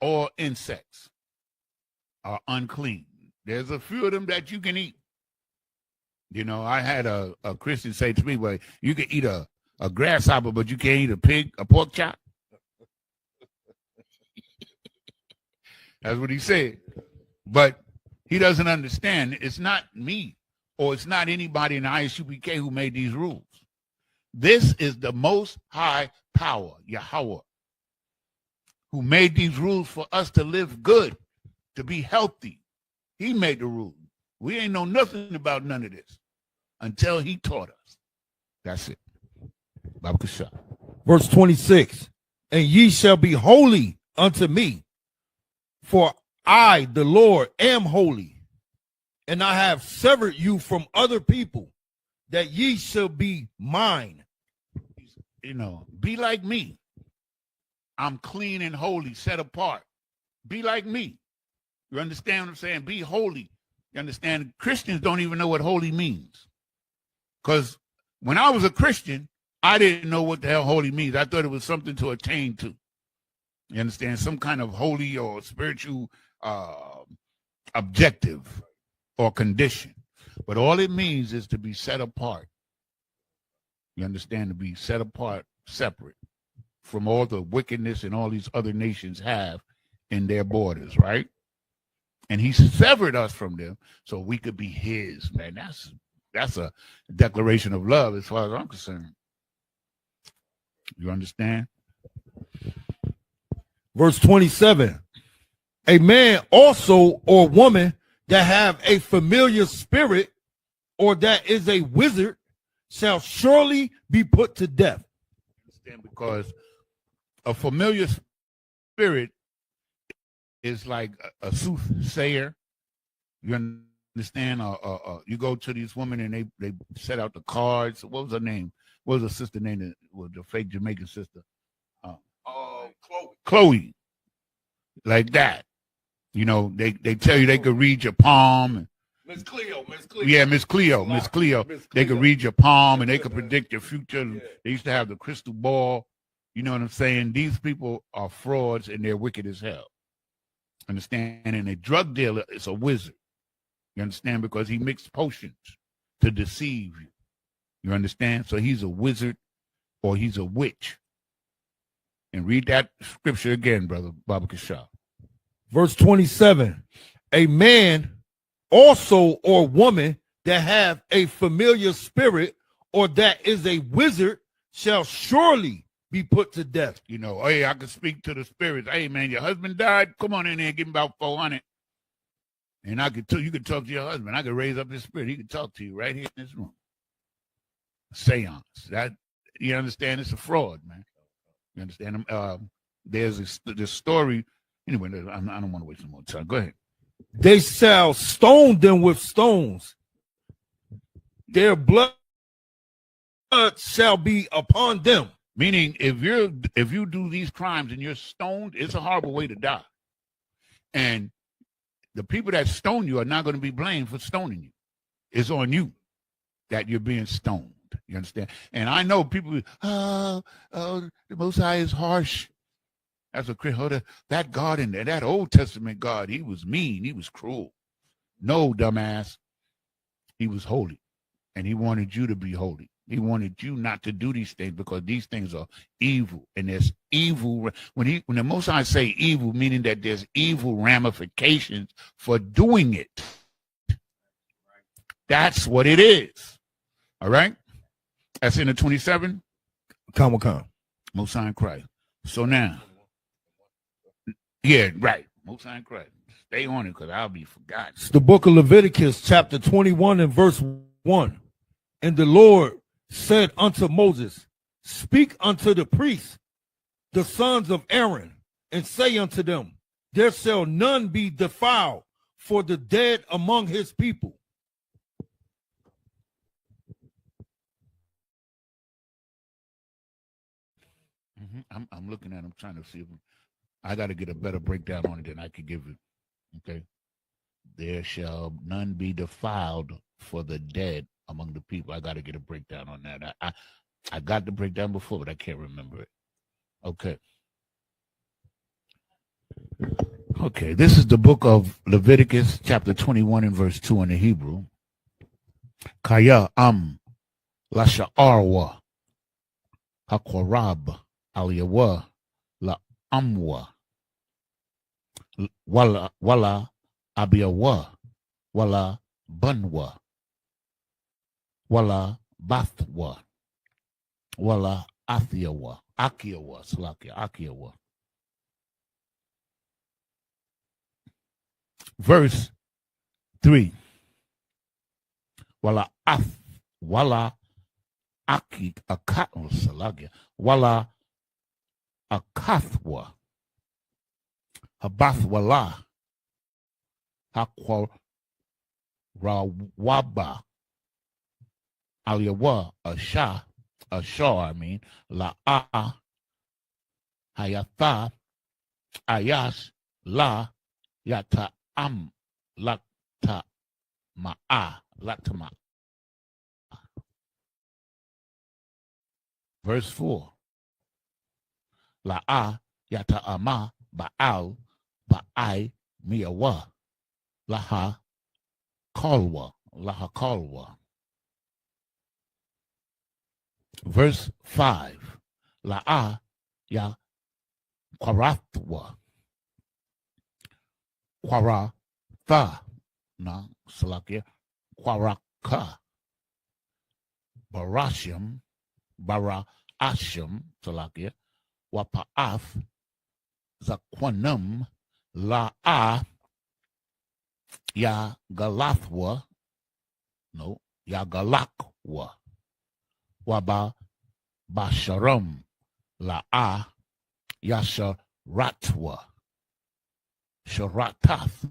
Speaker 1: all insects are unclean. There's a few of them that you can eat. You know, I had a Christian say to me, well, you can eat a grasshopper, but you can't eat a pig, a pork chop. That's what he said. But he doesn't understand. It's not me or it's not anybody in the Isupk who made these rules. This is the Most High Power, Yahweh, who made these rules for us to live good, to be healthy. He made the rules. We ain't know nothing about none of this until he taught us. That's it. Baba Kasha.
Speaker 4: Verse 26, and ye shall be holy unto me, for I, the Lord, am holy, and I have severed you from other people, that ye shall be mine.
Speaker 1: You know, be like me. I'm clean and holy, set apart. Be like me. You understand what I'm saying? Be holy. You understand? Christians don't even know what holy means. Because when I was a Christian, I didn't know what the hell holy means. I thought it was something to attain to. You understand? Some kind of holy or spiritual objective or condition. But all it means is to be set apart. You understand? To be set apart, separate from all the wickedness and all these other nations have in their borders, right? And he severed us from them so we could be his, man. That's a declaration of love as far as I'm concerned. You understand?
Speaker 4: Verse 27, a man also or woman that have a familiar spirit or that is a wizard shall surely be put to death.
Speaker 1: Because a familiar spirit is like a soothsayer. You understand? You go to these women and they set out the cards. What was her name? What was her sister name? That was the fake Jamaican sister? Chloe. Like that. You know, they tell you they could read your palm.
Speaker 3: Miss Cleo.
Speaker 1: Yeah, Miss Cleo. They could read your palm and they could predict your future.
Speaker 3: Yeah.
Speaker 1: They used to have the crystal ball. You know what I'm saying? These people are frauds and they're wicked as hell. Understand? And a drug dealer is a wizard. You understand? Because he mixed potions to deceive you. You understand? So he's a wizard or he's a witch. And read that scripture again, brother Baba Kasha.
Speaker 4: Verse 27, a man also or woman that have a familiar spirit or that is a wizard shall surely be put to death.
Speaker 1: You know, hey, I can speak to the spirits. Hey, man, your husband died. Come on in there and give him about 400. And you could talk to your husband. I could raise up his spirit. He could talk to you right here in this room. Seance. That, you understand? It's a fraud, man. You understand? There's this story. Anyway, I don't want to waste some more time. Go ahead.
Speaker 4: They shall stone them with stones. Their blood shall be upon them.
Speaker 1: Meaning, if you do these crimes and you're stoned, it's a horrible way to die. And the people that stone you are not going to be blamed for stoning you. It's on you that you're being stoned. You understand? And I know people, the Most High is harsh. That's that God in there, that Old Testament God, he was mean, he was cruel. No, dumbass. He was holy. And he wanted you to be holy. He wanted you not to do these things because these things are evil. And there's evil. When the Most High say evil, meaning that there's evil ramifications for doing it. That's what it is. All right? That's in the 27.
Speaker 4: Come.
Speaker 1: Most High in Christ. So now, yeah, right. Most High in Christ. Stay on it because I'll be forgotten.
Speaker 4: It's the book of Leviticus, chapter 21 and verse 1. And the Lord said unto Moses, speak unto the priests, the sons of Aaron, and say unto them, there shall none be defiled for the dead among his people.
Speaker 1: I'm looking at. I'm trying to see if I got to get a better breakdown on it than I could give you. Okay, there shall none be defiled for the dead among the people. I got to get a breakdown on that. I got the breakdown before, but I can't remember it. Okay. Okay, this is the book of Leviticus, chapter 21 and verse 2 in the Hebrew. Kaya lasha'arwa hakorab aliyawa la amwa wala abiyawa wala banwa wala bathwa wala akiyawa verse 3. Wala akathwa habathwala hakwa rawaba aliyawa ashar la hayatha ayash la yata lakta latama. Verse 4. La'a yata ama ba'al ba'ai miyawa laha kalwa. Verse 5. La'a ya kwarathwa kwaratha na salakia kwaraka barashim salakia wapa'af zakwanam la'a ya galathwa ya galakwa waba basharam la'a yasharatwa sharatath.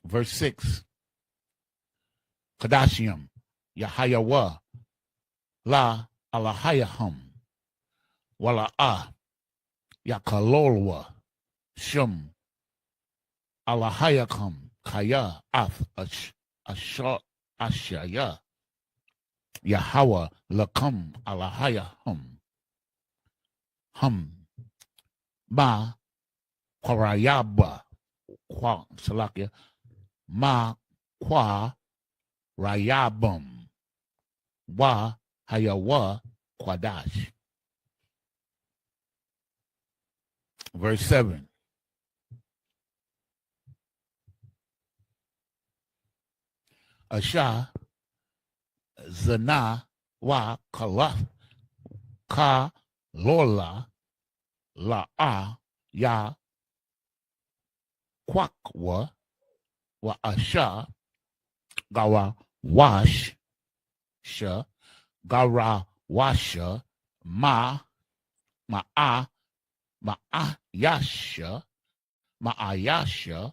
Speaker 1: Verse 6. Kadashiam Yahayawa La Alahayaham Wala'a Yakalolwa Shum Alahayakam Kaya Ath Ashaya Yahawa Lakam Alahayaham Ma Kwarayaba Kwa Salakia Ma Kwa Rayabum Wa Hayawa Kwadash. Verse 7. Asha Zana Wa Kalath Ka Lola La'a Ya Kwakwa Wa Asha Gawa Wash Sha Gara Washa Ma'a Yasha Ma'ayasha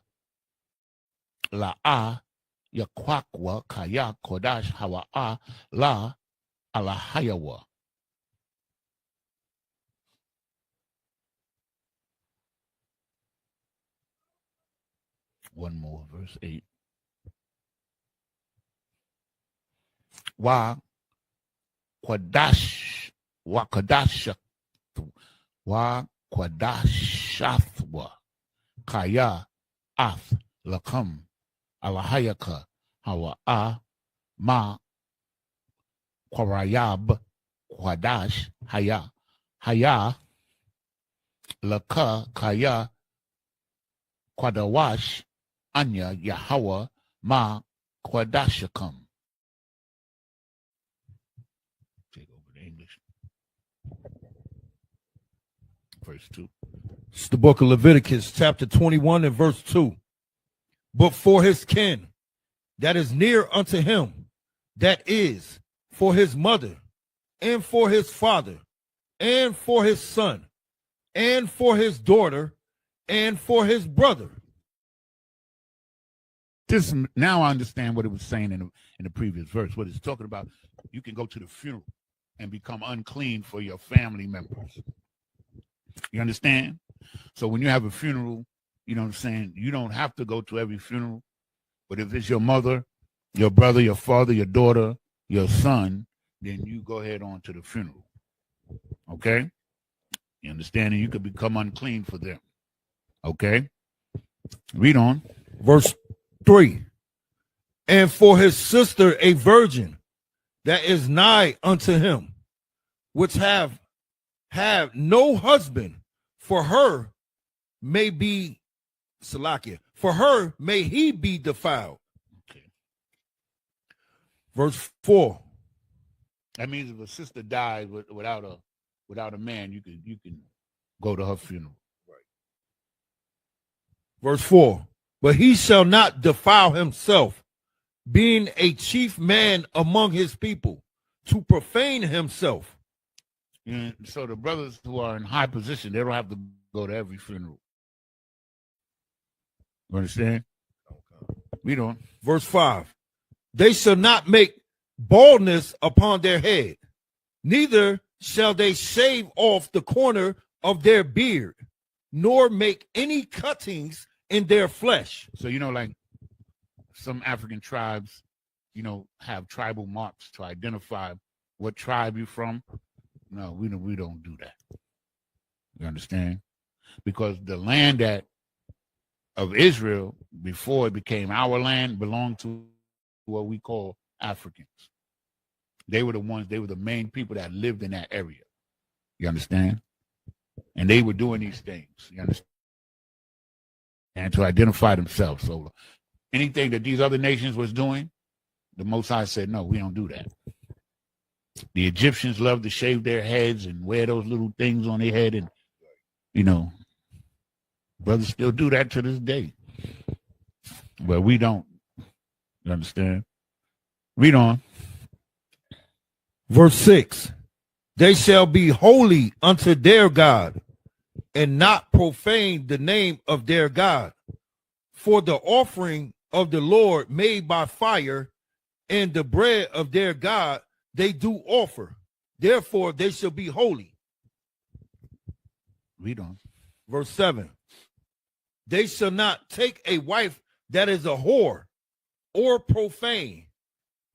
Speaker 1: La'a Yakwakwa Kaya Kodash Hawa'a La Alahayawa. One more, verse 8. Wa Kadashathwa Kaya Ath Lakam Alahayaka Hawa'a Ma Kwarayab Kwadash Haya Laka Kaya Kwadawash Anya Yahawa Ma Kwadashakam. Take over the English. Verse 2.
Speaker 4: It's the book of Leviticus, chapter 21 and verse 2. but for his kin that is near unto him, that is, for his mother, and for his father, and for his son, and for his daughter, and for his brother.
Speaker 1: This now I understand what it was saying in the previous verse. What it's talking about, you can go to the funeral and become unclean for your family members. You understand? So when you have a funeral, you know what I'm saying, you don't have to go to every funeral. But if it's your mother, your brother, your father, your daughter, your son, then you go ahead on to the funeral. Okay? You understand? And you could become unclean for them. Okay? Read on.
Speaker 4: Verse 3. And for his sister a virgin that is nigh unto him, which have no husband, for her may be Salakia, for her may he be defiled.
Speaker 1: Okay.
Speaker 4: Verse 4.
Speaker 1: That means if a sister dies without a man, you can go to her funeral.
Speaker 4: Right. Verse 4. But he shall not defile himself, being a chief man among his people, to profane himself.
Speaker 1: So the brothers who are in high position, they don't have to go to every funeral. You understand? Okay. Read on.
Speaker 4: Verse 5. They shall not make baldness upon their head, neither shall they shave off the corner of their beard, nor make any cuttings in their flesh.
Speaker 1: So, like some African tribes, have tribal marks to identify what tribe you're from. No, we don't do that. You understand? Because the land of Israel, before it became our land, belonged to what we call Africans. They were the main people that lived in that area. You understand? And they were doing these things. You understand? And to identify themselves. So anything that these other nations was doing, the Most High said, no, we don't do that. The Egyptians loved to shave their heads and wear those little things on their head. And, brothers still do that to this day. But we don't. You understand? Read on.
Speaker 4: Verse 6. They shall be holy unto their God, and not profane the name of their God. For the offering of the Lord made by fire, and the bread of their God they do offer. Therefore they shall be holy.
Speaker 1: Read on.
Speaker 4: Verse 7. They shall not take a wife that is a whore or profane,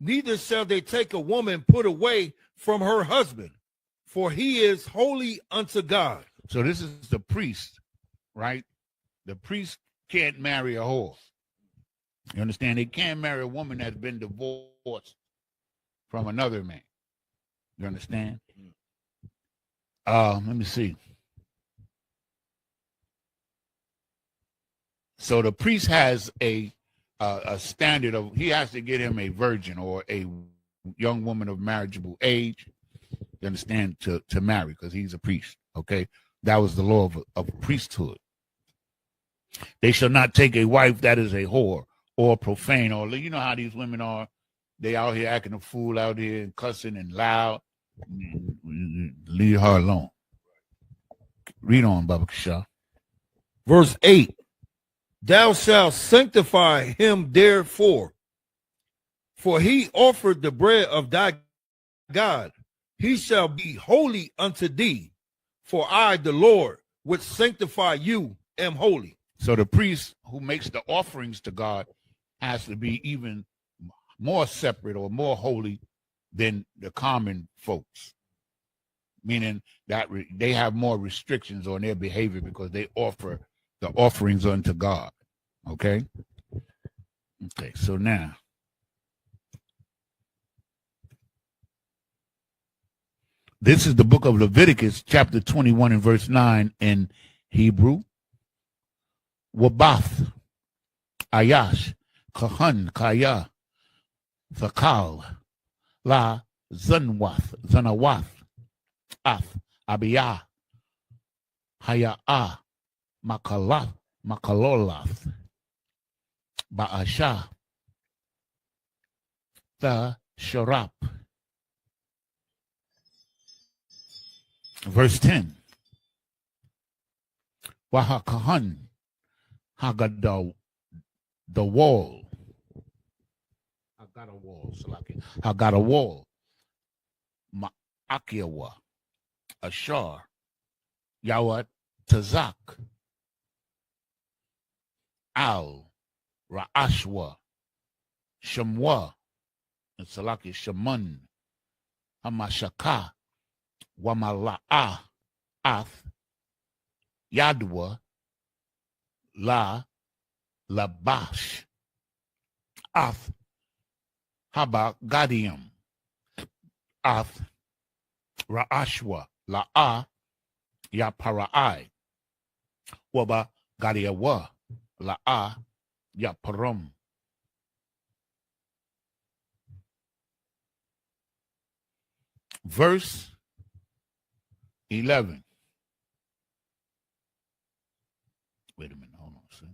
Speaker 4: neither shall they take a woman put away from her husband, for he is holy unto God.
Speaker 1: So this is the priest, right? The priest can't marry a whore. You understand? They can't marry a woman that's been divorced from another man. You understand? Let me see. So the priest has a standard of, he has to get him a virgin or a young woman of marriageable age, you understand, to marry, because he's a priest. Okay, that was the law of priesthood. They shall not take a wife that is a whore or profane, or you know how these women are. They out here acting a fool out here and cussing and loud. Leave her alone. Read on, Baba Kishah.
Speaker 4: Verse 8. Thou shalt sanctify him therefore, for he offered the bread of thy God. He shall be holy unto thee, for I, the Lord, which sanctify you, am holy.
Speaker 1: So the priest who makes the offerings to God has to be even more separate or more holy than the common folks, meaning that they have more restrictions on their behavior because they offer the offerings unto God. Okay? Okay, so now, this is the book of Leviticus, chapter 21 and verse 9 in Hebrew. Wabath, Ayash, Kahan, Kaya, Thakal, La, Zanawath, Ath, Abiyah, Haya'ah, Makalolath, Ba'asha, the Sharap. Verse 10. Wahakahan, Hagada, the wall. I got a wall, Salaki. I got a wall. Ma'akiawa, Ashar, Yawat, Tazak, Al, Ra'ashwa, Shamwa, and Salaki Shaman, Hamashaka, Wamala'a, Ath, Yadwa, La, Labash, Ath, Haba, Gadium, Ath, Ra'ashwa, La'a, Yapara'ai, Waba, Gadiawa, La'a, Yaparum. Verse 11. Wait a minute, hold on. See?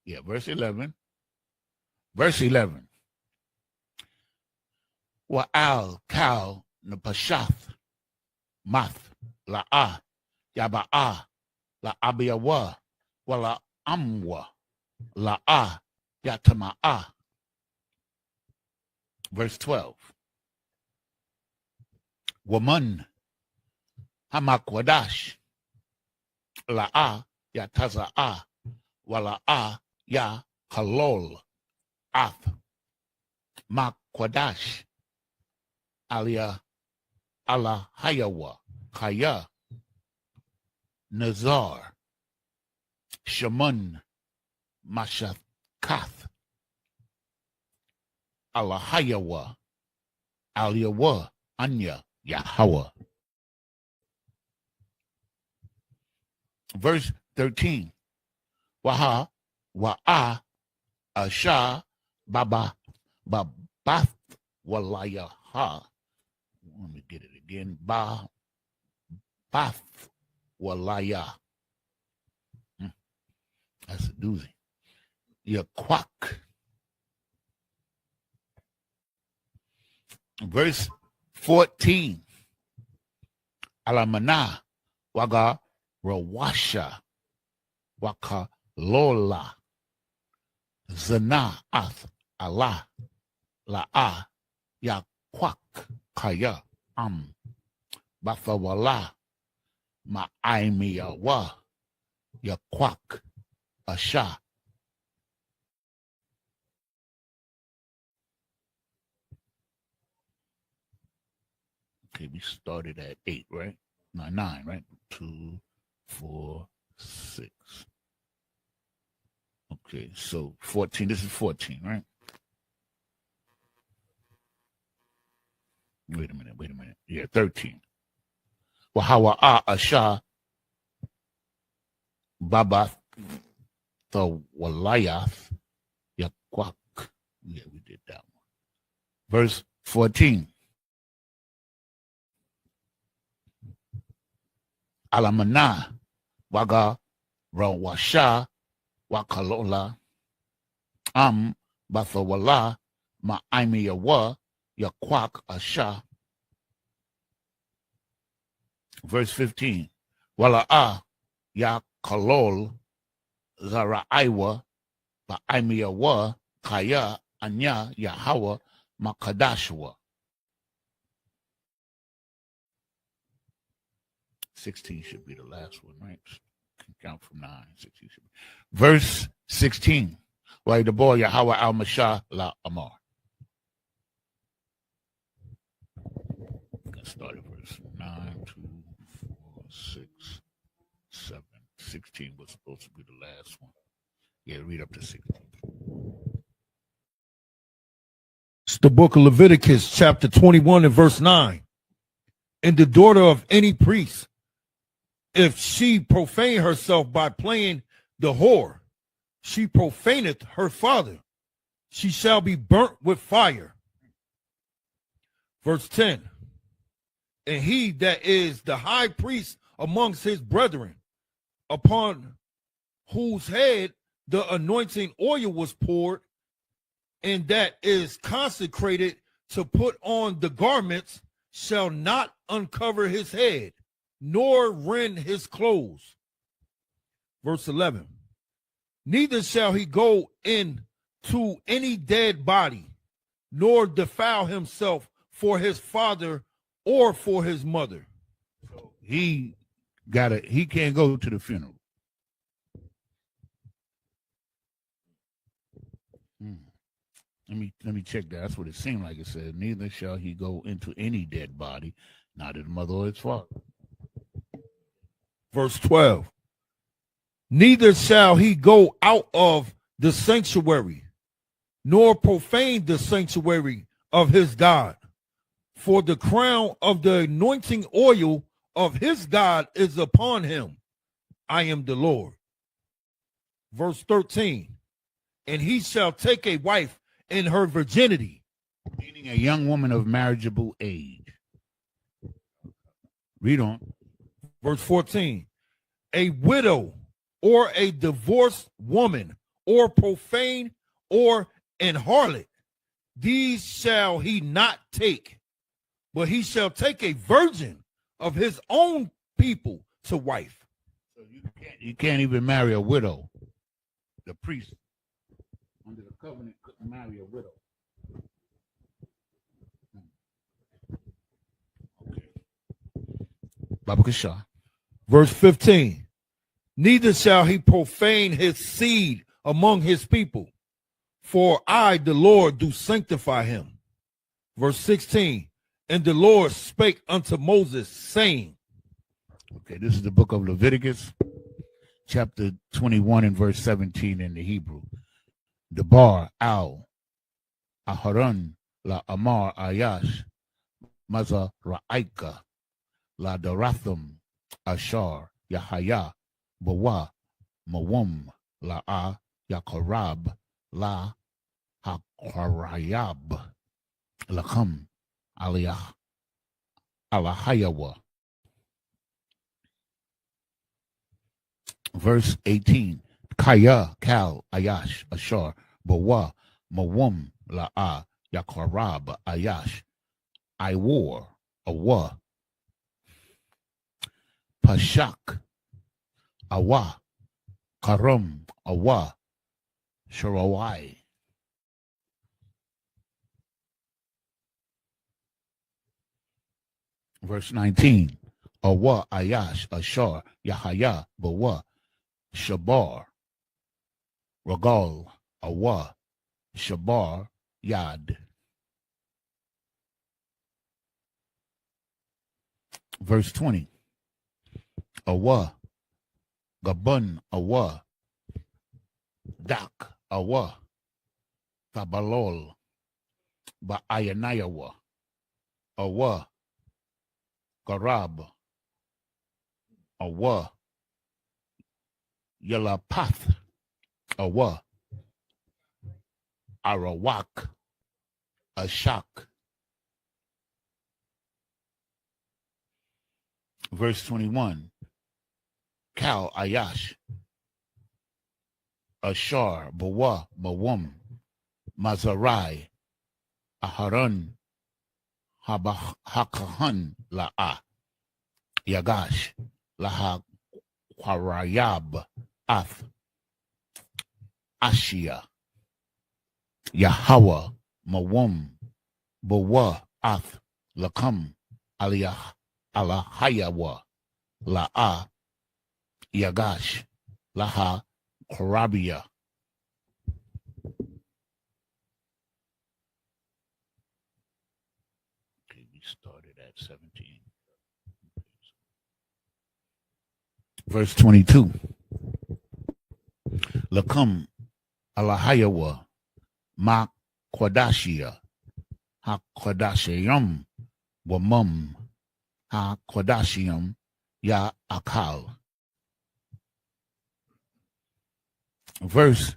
Speaker 1: Yeah, verse 11. Verse 11. Wa'al kal napashath math la'a yaba'a la'abiyawa wala amwa la'a yatama'a. Verse 12. Woman hamakwadash la'a ya taza'a wala'a ya halol ath makwadash alia ala hayawa kaya nazar shaman mashakath ala hayawa aliyawa anya Yahweh. Verse 13. Waha, wa'a, asha, baba, babath, walaya, ha. Let me get it again. Ba, bath, walaya. That's a doozy. Yaquak. Verse 14. Alamana waga rawasha waka lola zana ath Allah la'a yaquak kaya bathawala ma'aimiyawa yaquak asha. Okay, we started at 8, right? No, 9, right? 2, 4, 6. Okay, so 14. This is 14, right? Wait a minute. Yeah, 13. Wahawa'a asha babath the walayath yaquak. Yeah, we did that one. Verse 14. Alamana waga rawasha wakalola bathawala ma'imiyawa yaquak asha. Verse 15. Wala'a ya kalol zaraiwa ba'imiyawa kaya anya Yahweh makadashwa. 16 should be the last one, right? Can count from 9. 16 should be. Verse 16. Why the boy Yahweh al-Mashah la Amar. Let's start at verse 9, 2, 4, 6, 7. 16 was supposed to be the last one. Yeah, read up to 16.
Speaker 4: It's the book of Leviticus, chapter 21 and verse 9. And the daughter of any priest, if she profane herself by playing the whore, she profaneth her father. She shall be burnt with fire. Verse 10. And he that is the high priest amongst his brethren, upon whose head the anointing oil was poured, and that is consecrated to put on the garments, shall not uncover his head, nor rend his clothes. Verse 11. Neither shall he go in to any dead body, nor defile himself for his father or for his mother.
Speaker 1: He can't go to the funeral. Let me check that. That's what it seemed like it said. Neither shall he go into any dead body, not his mother or his father.
Speaker 4: Verse 12. Neither shall he go out of the sanctuary, nor profane the sanctuary of his God. For the crown of the anointing oil of his God is upon him. I am the Lord. Verse 13. And he shall take a wife in her virginity.
Speaker 1: Meaning a young woman of marriageable age. Read on.
Speaker 4: Verse 14. A widow or a divorced woman or profane or an harlot, these shall he not take, but he shall take a virgin of his own people to wife.
Speaker 1: So you can't even marry a widow. The priest under the covenant couldn't marry a widow. Okay. Baba Kasha.
Speaker 4: Verse 15. Neither shall he profane his seed among his people, for I, the Lord, do sanctify him. Verse 16. And the Lord spake unto Moses, saying.
Speaker 1: Okay, this is the book of Leviticus, chapter 21 and verse 17 in the Hebrew. Debar al Aharon la Amar Ayash Maza Ra'aika la Daratham Ashar Yahaya Bawa Mawum la A Yakarab la Hakarayab Lakam Aliyah Alahayawa. Verse 18. Kaya Kal Ayash Ashar Bawa Mawum la A Yakarab Ayash I war Awa Pashak Awa Karam Awa Sharawai. Verse 19. Awa Ayash Ashar Yahaya Bawa Shabar Ragal Awa Shabar Yad. Verse 20. Awa Gabun Awa Dak Awa Tabalol Baayanayawa Awa Garab Awa Yalapath Awa Arawak Ashak. Verse 21. Kal Ayash Ashar Bawa Bawum Mazarai Aharon Hakahan La'a Yagash Laha Kwarayab Ath Ashia Yahweh Mawum Bawa Ath Lakam Aliyah Alahayawa La'a Yagash Laha Korabia. Okay, we started at 17. Verse 22. Lakam Alahayawa Ma Kodashia Ha Kodashayam Wamum Ha Kodashiam Ya Akal. Verse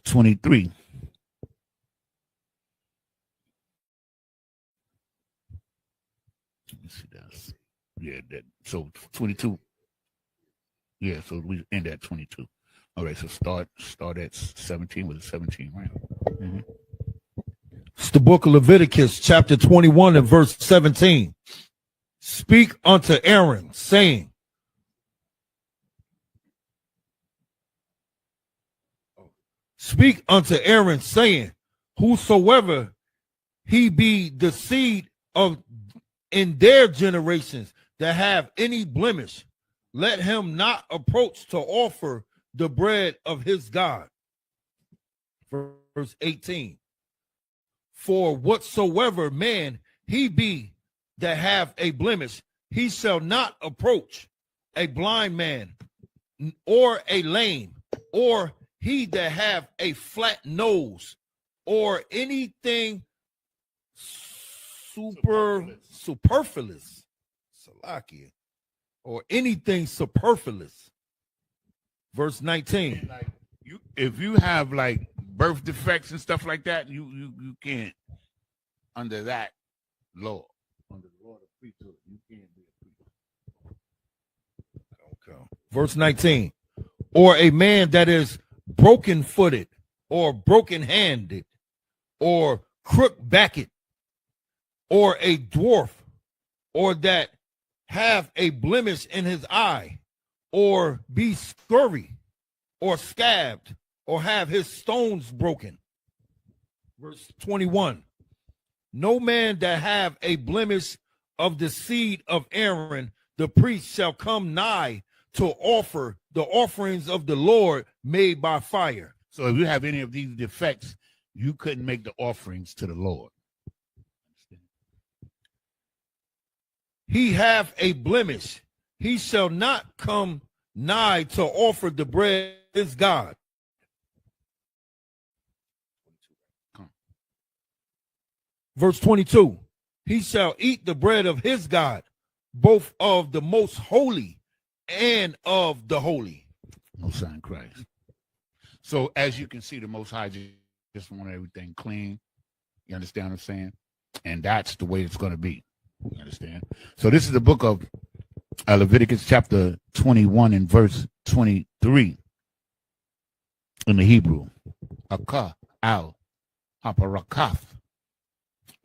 Speaker 1: 23. Let me see that. Yeah, that. So 22. Yeah, so we end at 22. All right, so start at 17 with 17, right? Mhm.
Speaker 4: It's the book of Leviticus, chapter 21 and verse 17. Speak unto Aaron, saying, Speak unto Aaron, saying, whosoever he be the seed of in their generations that have any blemish, let him not approach to offer the bread of his God. Verse 18. For whatsoever man he be that have a blemish, he shall not approach a blind man, or a lame, or he that have a flat nose, or anything superfluous, Salakia, or anything superfluous. Verse 19.
Speaker 1: Like if you have like birth defects and stuff like that, you can't under that law. Under the law of priesthood, you can't be a priest.
Speaker 4: Okay. Verse 19. Or a man that is broken footed, or broken handed, or crook backed, or a dwarf, or that have a blemish in his eye, or be scurvy, or scabbed, or have his stones broken. Verse 21. No man that have a blemish of the seed of Aaron, the priest shall come nigh to offer the offerings of the Lord made by fire.
Speaker 1: So if you have any of these defects, you couldn't make the offerings to the Lord.
Speaker 4: He have a blemish, he shall not come nigh to offer the bread of his God. Verse 22, he shall eat the bread of his God, both of the most holy and of the holy.
Speaker 1: Most High in Christ. So as you can see, the Most High just want everything clean. You understand what I'm saying? And that's the way it's going to be. You understand? So this is the book of Leviticus chapter 21 and verse 23 in the Hebrew. Aka al haparakath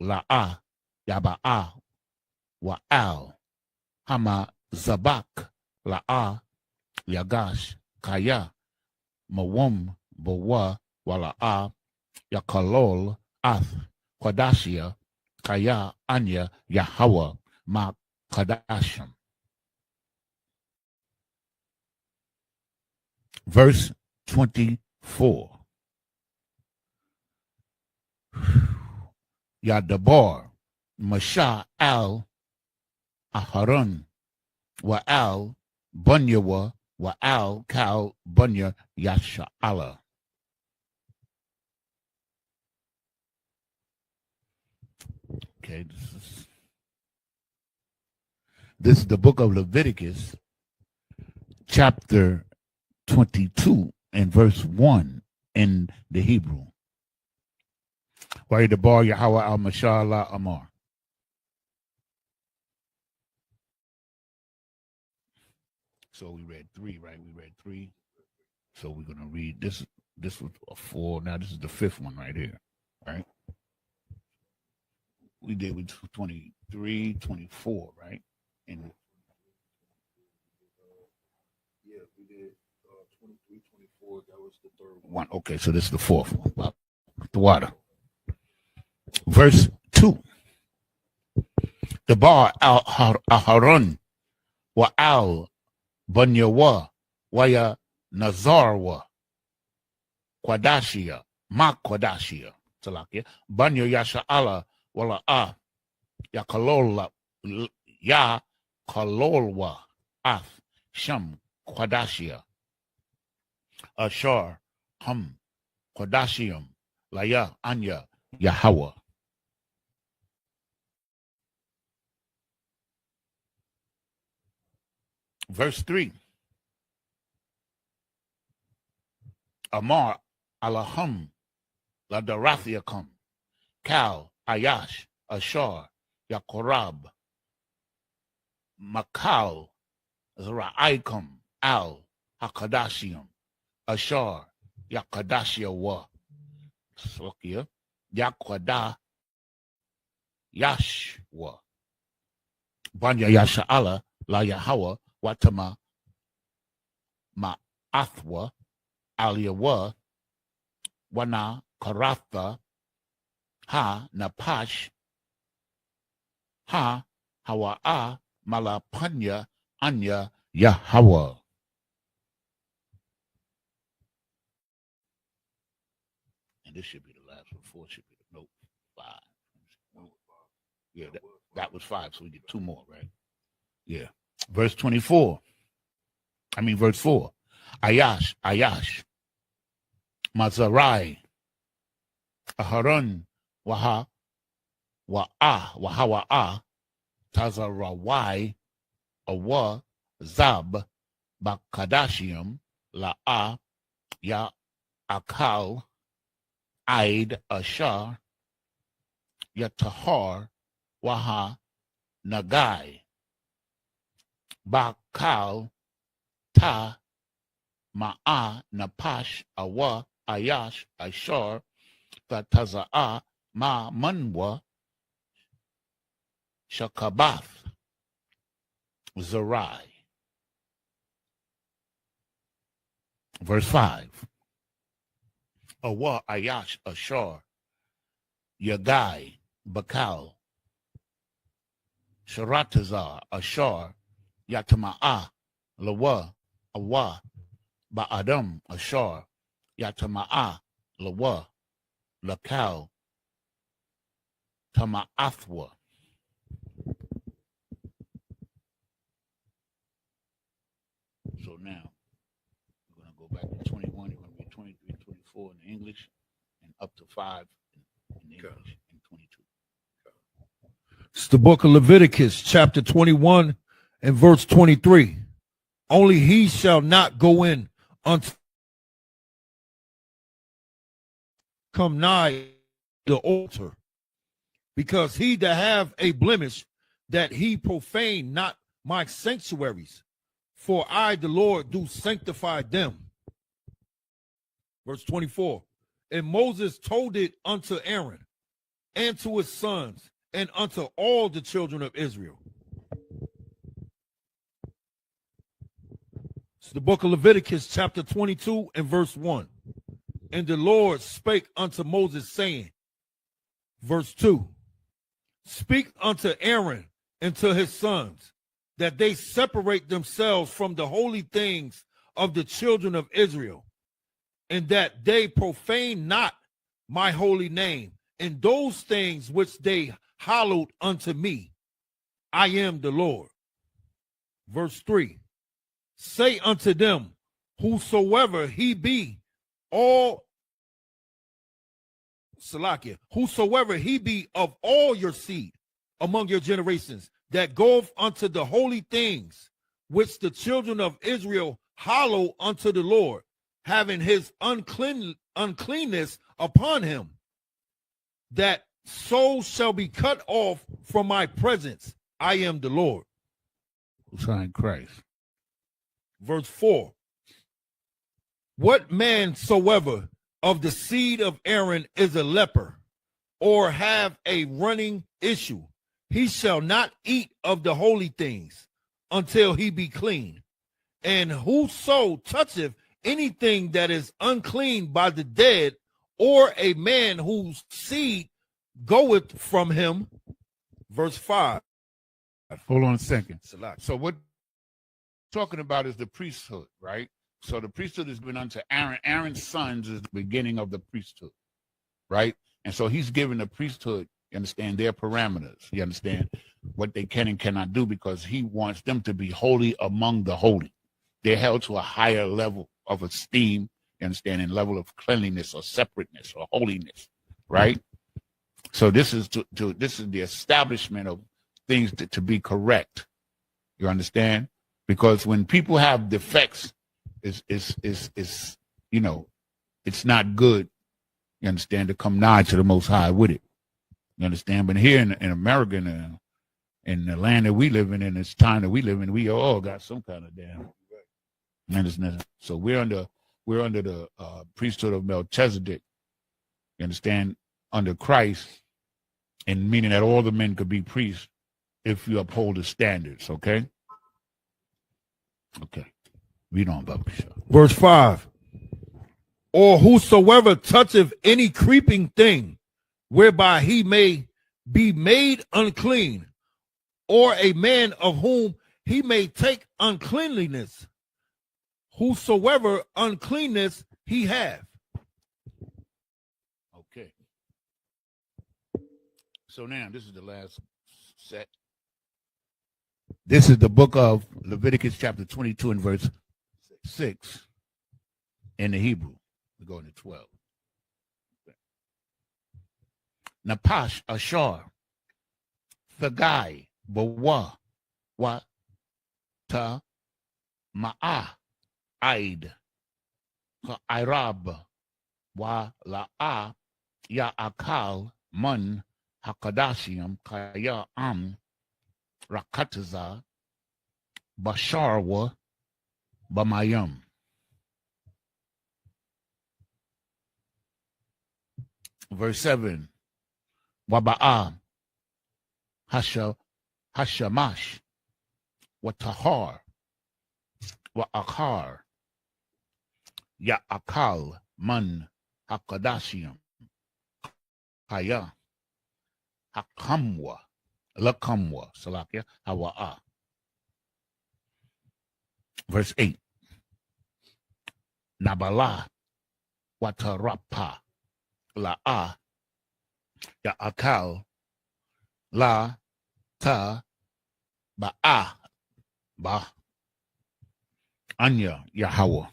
Speaker 1: la'ah yaba'ah wa'al hama zabak la'ah yagash kaya mawam bawa wala'ah yakalol ath Qadashia Kaya Anya Yahweh Ma Kadashim. Verse 24. Yadabar Masha al Aharon wa al Bunyawa wa al Kal Bunya Yasha'ala. Okay, this is the book of Leviticus, chapter 22 and verse 1 in the Hebrew. Wa'yadabar Yahweh al-Mashallah Amar. So we read 3, right? We read 3. So we're going to read this. This was a 4. Now this is the 5th one right here, right? We did with 23, 24, right? And yeah, we did 23, 24. That was the 3rd one. Okay, so this is the 4th one. The water. Verse 2. The bar al Aharon wa al Bunyawa wa ya Nazarwa Qadashia Ma Qadashia Salakia Banya Yasha'ala Wala ya kalola ya kalolwa af sham Qadashia Ashar hum Qadashium Laya Anya Yahweh. Verse 3. Amar Alahum Ladarathiakum Kal Ayash, Ashar, Yakorab, Makal, Zra'aikum, Al, Hakadashium, Ashar, Yakadashia wa. Slokia, Yakwada, Yashwa. Banya Yasha Allah, La Yahawa, Watama, Ma'athwa, Aliyawa, Wana, Karatha, Ha, Napash, Ha, Hawa'a, Malapanya, Anya, Yahweh. And this should be the last one. 4 should be the note 5. Yeah, that was 5, so we get 2 more, right? Yeah. Verse 4. Ayash, Mazarai, Aharon, Wahawa'a, Tazarawai, Awa, Zab, Bakadashium, La'a, Ya Akal, Aid, Ashar, Yatahar, Waha, Nagai, Bakal, Ta, Ma'a, Napash, Awa, Ayash, Ashar, Taza'a, Ma Manwa, Shakabath, Zerai. Verse 5. Awa, Ayash, Ashar, Yagai, Bakal, Sharatazar, Ashar, Yatama'a, Lawa, Awa, Ba'adam, Ashar, Yatama'a, Lawa, Lakal, Tama'athwa. So now, we're going to go back to 21. You're going to be 23, 24 in English, and up to 5 in English, and 22.
Speaker 4: It's the book of Leviticus, chapter 21 and verse 23. Only he shall not go in unto come nigh the altar, because he that have a blemish, that he profane not my sanctuaries, for I, the Lord, do sanctify them. Verse 24. And Moses told it unto Aaron and to his sons and unto all the children of Israel. It's the book of Leviticus, chapter 22 and verse 1. And the Lord spake unto Moses, saying, verse 2, speak unto Aaron and to his sons, that they separate themselves from the holy things of the children of Israel, and that they profane not my holy name in those things which they hallowed unto me. I am the Lord. Verse 3, say unto them, whosoever he be, whosoever he be of all your seed among your generations, that goeth unto the holy things which the children of Israel hallow unto the Lord, having his uncleanness upon him, that soul shall be cut off from my presence. I am the Lord.
Speaker 1: Sign Christ.
Speaker 4: Verse 4, what man soever of the seed of Aaron is a leper, or have a running issue, he shall not eat of the holy things until he be clean. And whoso toucheth anything that is unclean by the dead, or a man whose seed goeth from him. Verse 5.
Speaker 1: Hold on a second. So what we're talking about is the priesthood, right? So the priesthood has been unto Aaron. Aaron's sons is the beginning of the priesthood, right? And so he's given the priesthood, you understand, their parameters. You understand what they can and cannot do, because he wants them to be holy among the holy. They're held to a higher level of esteem, you understand, and level of cleanliness or separateness or holiness, right? So this is this is the establishment of things to be correct. You understand? Because when people have defects, is you know, it's not good, you understand, to come nigh to the Most High with it. You understand? But here in America, in the land that we live in this time that we live in, we all got some kind of damn. You understand? So we're under we're under the priesthood of Melchizedek. You understand? Under Christ, and meaning that all the men could be priests if you uphold the standards. Okay. Okay. Read on, Baba.
Speaker 4: Verse 5. Or whosoever toucheth any creeping thing, whereby he may be made unclean, or a man of whom he may take uncleanliness, whosoever uncleanness he have.
Speaker 1: Okay. So now this is the last set. This is the book of Leviticus chapter 22 and verse 6 in the Hebrew. We're going to 12. Napash Ashar, Thagai, Bawa, Wa, Ta, Ma'a, Aid, Irab, Wa, La'a, Ya Akal, Mun, Hakadashim, Kaya Am, Rakataza, Basharwa, Bamayam. Verse 7. Waba'a, Hashamash, Watahar, Wa'akar, Ya'akal, Man, Hakadashim, Haya, Hakamwa, Lakamwa, Salakia, Hawa'a. Verse 8. Nabala, Watarapa, La'a, Ya'akal, La, Ta, Ba'a, Ba, Anya, Yahweh.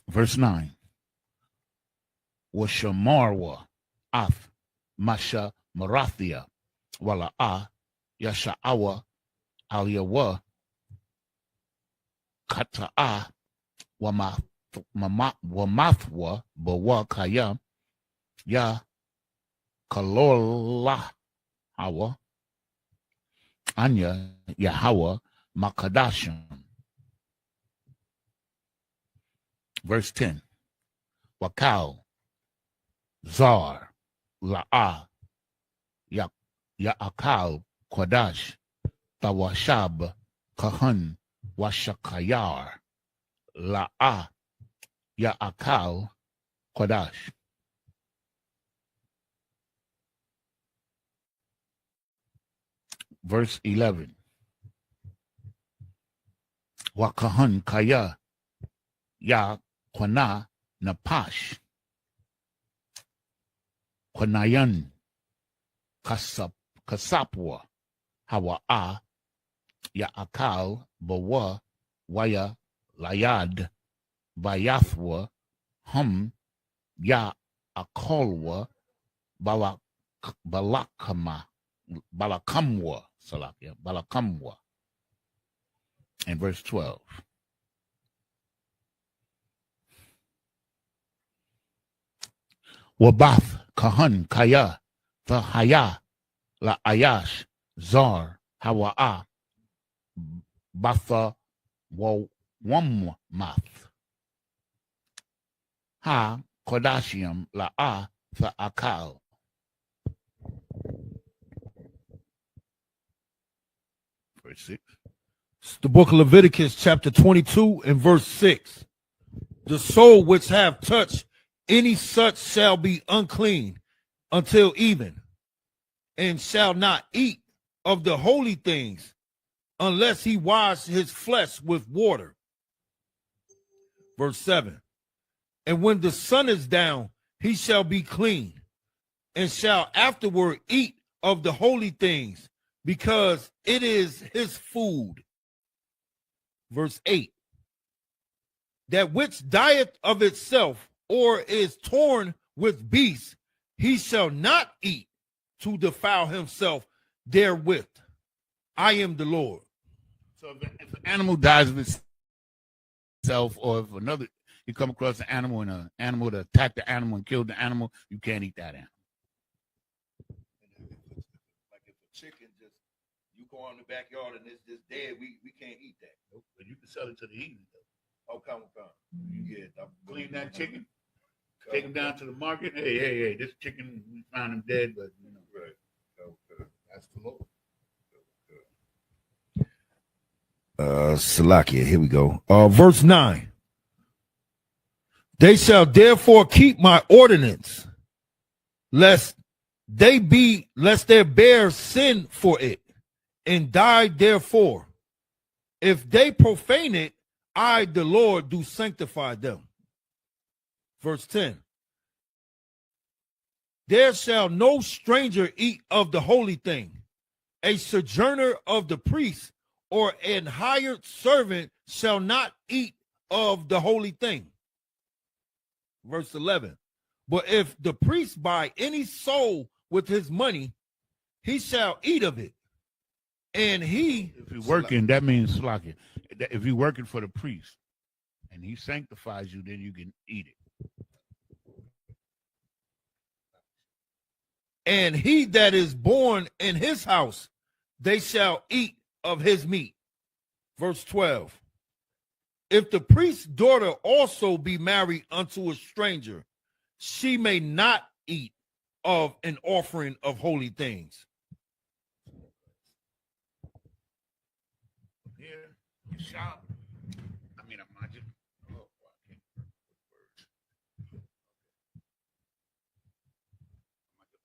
Speaker 1: Verse 9. Washamarwa, Ath, Masha, Marathia, Wala'a, Yasha'awa, Aliyawa, Kata'a, Wamathwa, Bawa Kaya, Ya Kalola Hawa, Anya Yahweh Makadashim. Verse 10. Wakal Zar La'a Ya'akal Kwadash Tawashab Kahan Washakayar La'a Ya'akal Kwadash. Verse 11. Wakahan Kaya Ya Kwana Napash Kwanayan Kasapwa Hawa'a Ya'akal Bawa Waya Layad Bayathwa Hum Ya Akolwa Balakamwa Salakia Balakamwa. And verse 12. Wabath Kahan Kaya Thahaya La Ayash Zar Hawa'a Batha Wammath Ha Kodashiam La'a Tha'akal. Verse 6.
Speaker 4: It's the book of Leviticus chapter 22 and verse 6. The soul which have touched any such shall be unclean until even, and shall not eat of the holy things unless he wash his flesh with water. Verse 7. And when the sun is down, he shall be clean, and shall afterward eat of the holy things, because it is his food. Verse 8. That which dieth of itself, or is torn with beasts, he shall not eat to defile himself therewith. I am the Lord.
Speaker 1: So if an animal dies of itself, or if another, you come across an animal and an animal to attack the animal and kill the animal, you can't eat that animal.
Speaker 4: Like if a chicken just, you go go in the backyard and it's just dead, we can't eat that.
Speaker 1: Nope, but you can sell it to the heathen.
Speaker 4: Oh, come.
Speaker 1: Yeah, clean that chicken, take him down to the market. Hey, this chicken, we found him dead, but you know,
Speaker 4: Right.
Speaker 1: that's the Lord.
Speaker 4: Salakia, here we go. Verse 9. They shall therefore keep my ordinance, lest there bear sin for it, and die therefore. If they profane it, I, the Lord, do sanctify them. Verse 10. There shall no stranger eat of the holy thing. A sojourner of the priest or an hired servant shall not eat of the holy thing. Verse 11. But if the priest buy any soul with his money, he shall eat of it. And he,
Speaker 1: if you're working, that means slacking. If you're working for the priest and he sanctifies you, then you can eat it.
Speaker 4: And he that is born in his house, they shall eat of his meat. Verse 12. If the priest's daughter also be married unto a stranger, she may not eat of an offering of holy things.
Speaker 1: Here, you shop. Imagine. Oh, I can't words.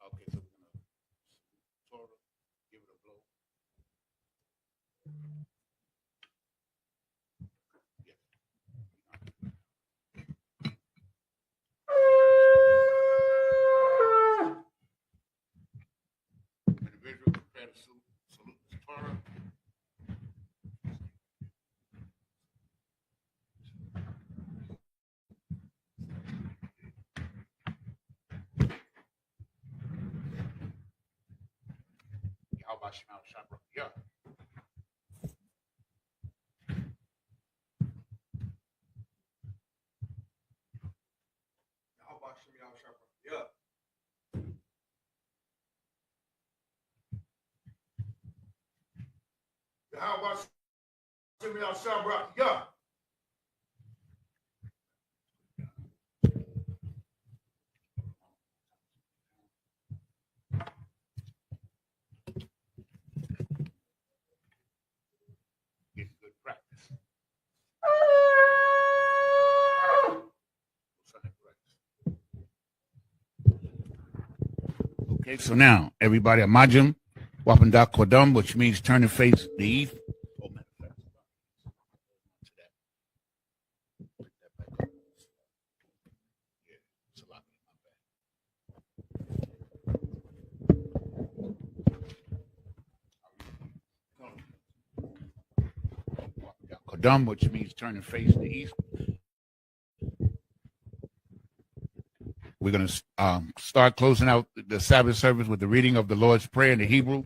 Speaker 1: Okay, so we're gonna Torah, give it a blow. Individual prepare to salute the Torah. Yahweh Shema Shabbat. Yeah.
Speaker 3: How about Shimmy out Shabbat? Yeah.
Speaker 1: It's good practice. Okay, so now everybody, Amajim, Wapandak Kodam, which means turn and face the east. Kodam, which means turn and face the east. We're going to start closing out the Sabbath service with the reading of the Lord's Prayer in the Hebrew.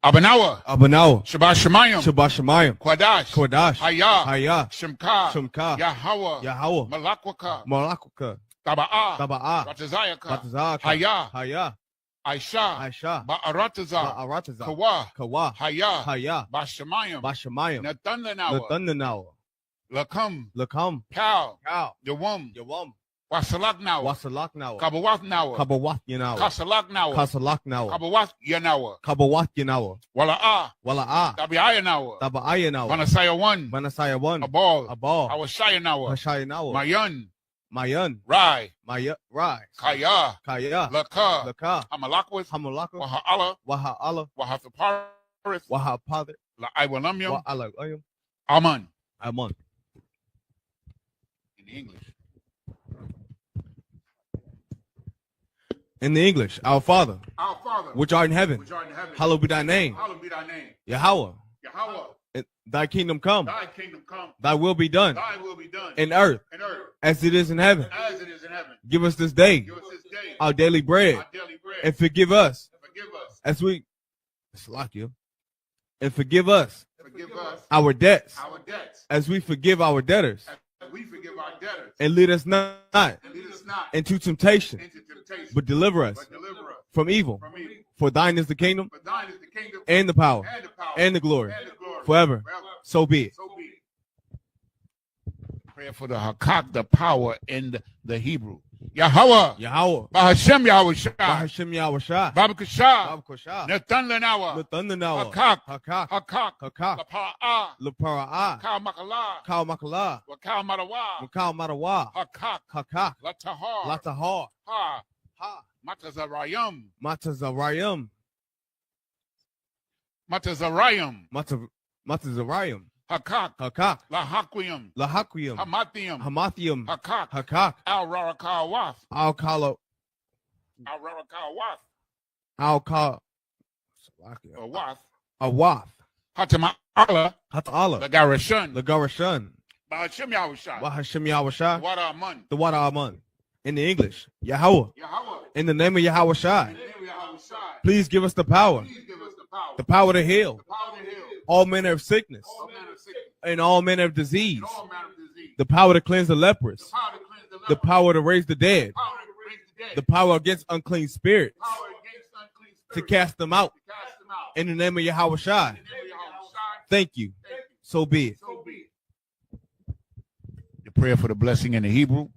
Speaker 1: Abanawa, Shabbat Shemayim, Kodash, Hayah, Shemka, Yahweh, Malakwaka, Taba'ah, Ratazayaka, Hayah, Aisha, Ba'arataza, Kawa, Hayah, Bashamayim, Nathanawa, Lakam, Kal, Yawam, Wasalak now, Kabawath now, Kasalak now, Kabawath Yanawa, Wala'ah, Tabi'aya now, Manasaya one, Abal, Awashaya now, Mayan, Rai, Kaya, Laka, Hamalakwas, Waha'ala, Wahathaparis, La'aiwalamyam, Aman. In English.
Speaker 2: In the English, our Father, which art in heaven, hallowed be thy name. Yahweh, thy kingdom come, thy will be done, in earth, as it is in heaven. Give us this day our daily bread, and forgive us as we, and forgive us our debts, as we forgive our debtors, and lead us not into temptation, but deliver us from evil. For thine is the kingdom
Speaker 3: For thine is the kingdom
Speaker 2: and the power
Speaker 3: and the power
Speaker 2: and the glory
Speaker 3: and the glory
Speaker 2: forever. So be it.
Speaker 3: So be it.
Speaker 1: Prayer for the Hakak, the power in the Hebrew. Yahweh,
Speaker 2: Yahweh.
Speaker 1: Bahashem Yahweh Shai,
Speaker 2: Bahashem Yahweh Shai.
Speaker 1: Babakashah,
Speaker 2: Baba Koshah.
Speaker 1: Nathan Lenawa,
Speaker 2: Lathandanawa.
Speaker 1: Hakak,
Speaker 2: Hakak.
Speaker 1: Hakak,
Speaker 2: Hakak.
Speaker 1: Lapa'ah,
Speaker 2: Lapara'ah.
Speaker 1: Kal Makala,
Speaker 2: Kal Makala.
Speaker 1: Wakal Marawa,
Speaker 2: Makal Marawa.
Speaker 1: Hakak,
Speaker 2: Hakak.
Speaker 1: Latahar,
Speaker 2: Latahar.
Speaker 1: Ha,
Speaker 2: Ha.
Speaker 1: Matazarayim,
Speaker 2: Matazarayim.
Speaker 1: Matazarayim,
Speaker 2: Matazarayim.
Speaker 1: Hakak,
Speaker 2: Hakak.
Speaker 1: Lahaquim,
Speaker 2: Lahaquim.
Speaker 1: Hamathium,
Speaker 2: Hamathium.
Speaker 1: Hakak,
Speaker 2: Hakak.
Speaker 1: Al Rarakawath,
Speaker 2: Al-Kala.
Speaker 1: Al Rarakawath,
Speaker 2: Al-Kala.
Speaker 1: or Wath,
Speaker 2: Awath.
Speaker 1: Hatama'ala,
Speaker 2: Hata'ala.
Speaker 1: Lagarashun,
Speaker 2: Lagarashan.
Speaker 1: Bahashem Yahweh Shai,
Speaker 2: Bahashem Yahweh Shai.
Speaker 1: Wada Amun,
Speaker 2: The water Aman. In the English, Yahweh.
Speaker 1: Yahweh,
Speaker 2: In the name of Yahweh Shai.
Speaker 1: in the name of Yahweh Shai,
Speaker 2: Please give us the power.
Speaker 1: please give us the power,
Speaker 2: The power to heal
Speaker 1: power to heal
Speaker 2: all manner of sickness
Speaker 1: all manner of sickness,
Speaker 2: and all manner of disease.
Speaker 1: and all manner of disease,
Speaker 2: The power to cleanse the lepers.
Speaker 1: power to cleanse the
Speaker 2: The
Speaker 1: leper,
Speaker 2: power to raise the dead.
Speaker 1: power to raise the dead,
Speaker 2: The power against unclean spirits.
Speaker 1: power against unclean
Speaker 2: To
Speaker 1: spirits,
Speaker 2: cast them out.
Speaker 1: to cast them out.
Speaker 2: In the name of Yahweh Shai.
Speaker 1: In the name of Yahweh Shai,
Speaker 2: Thank you.
Speaker 1: thank you.
Speaker 2: So be it.
Speaker 1: So be it. The prayer for the blessing in the Hebrew.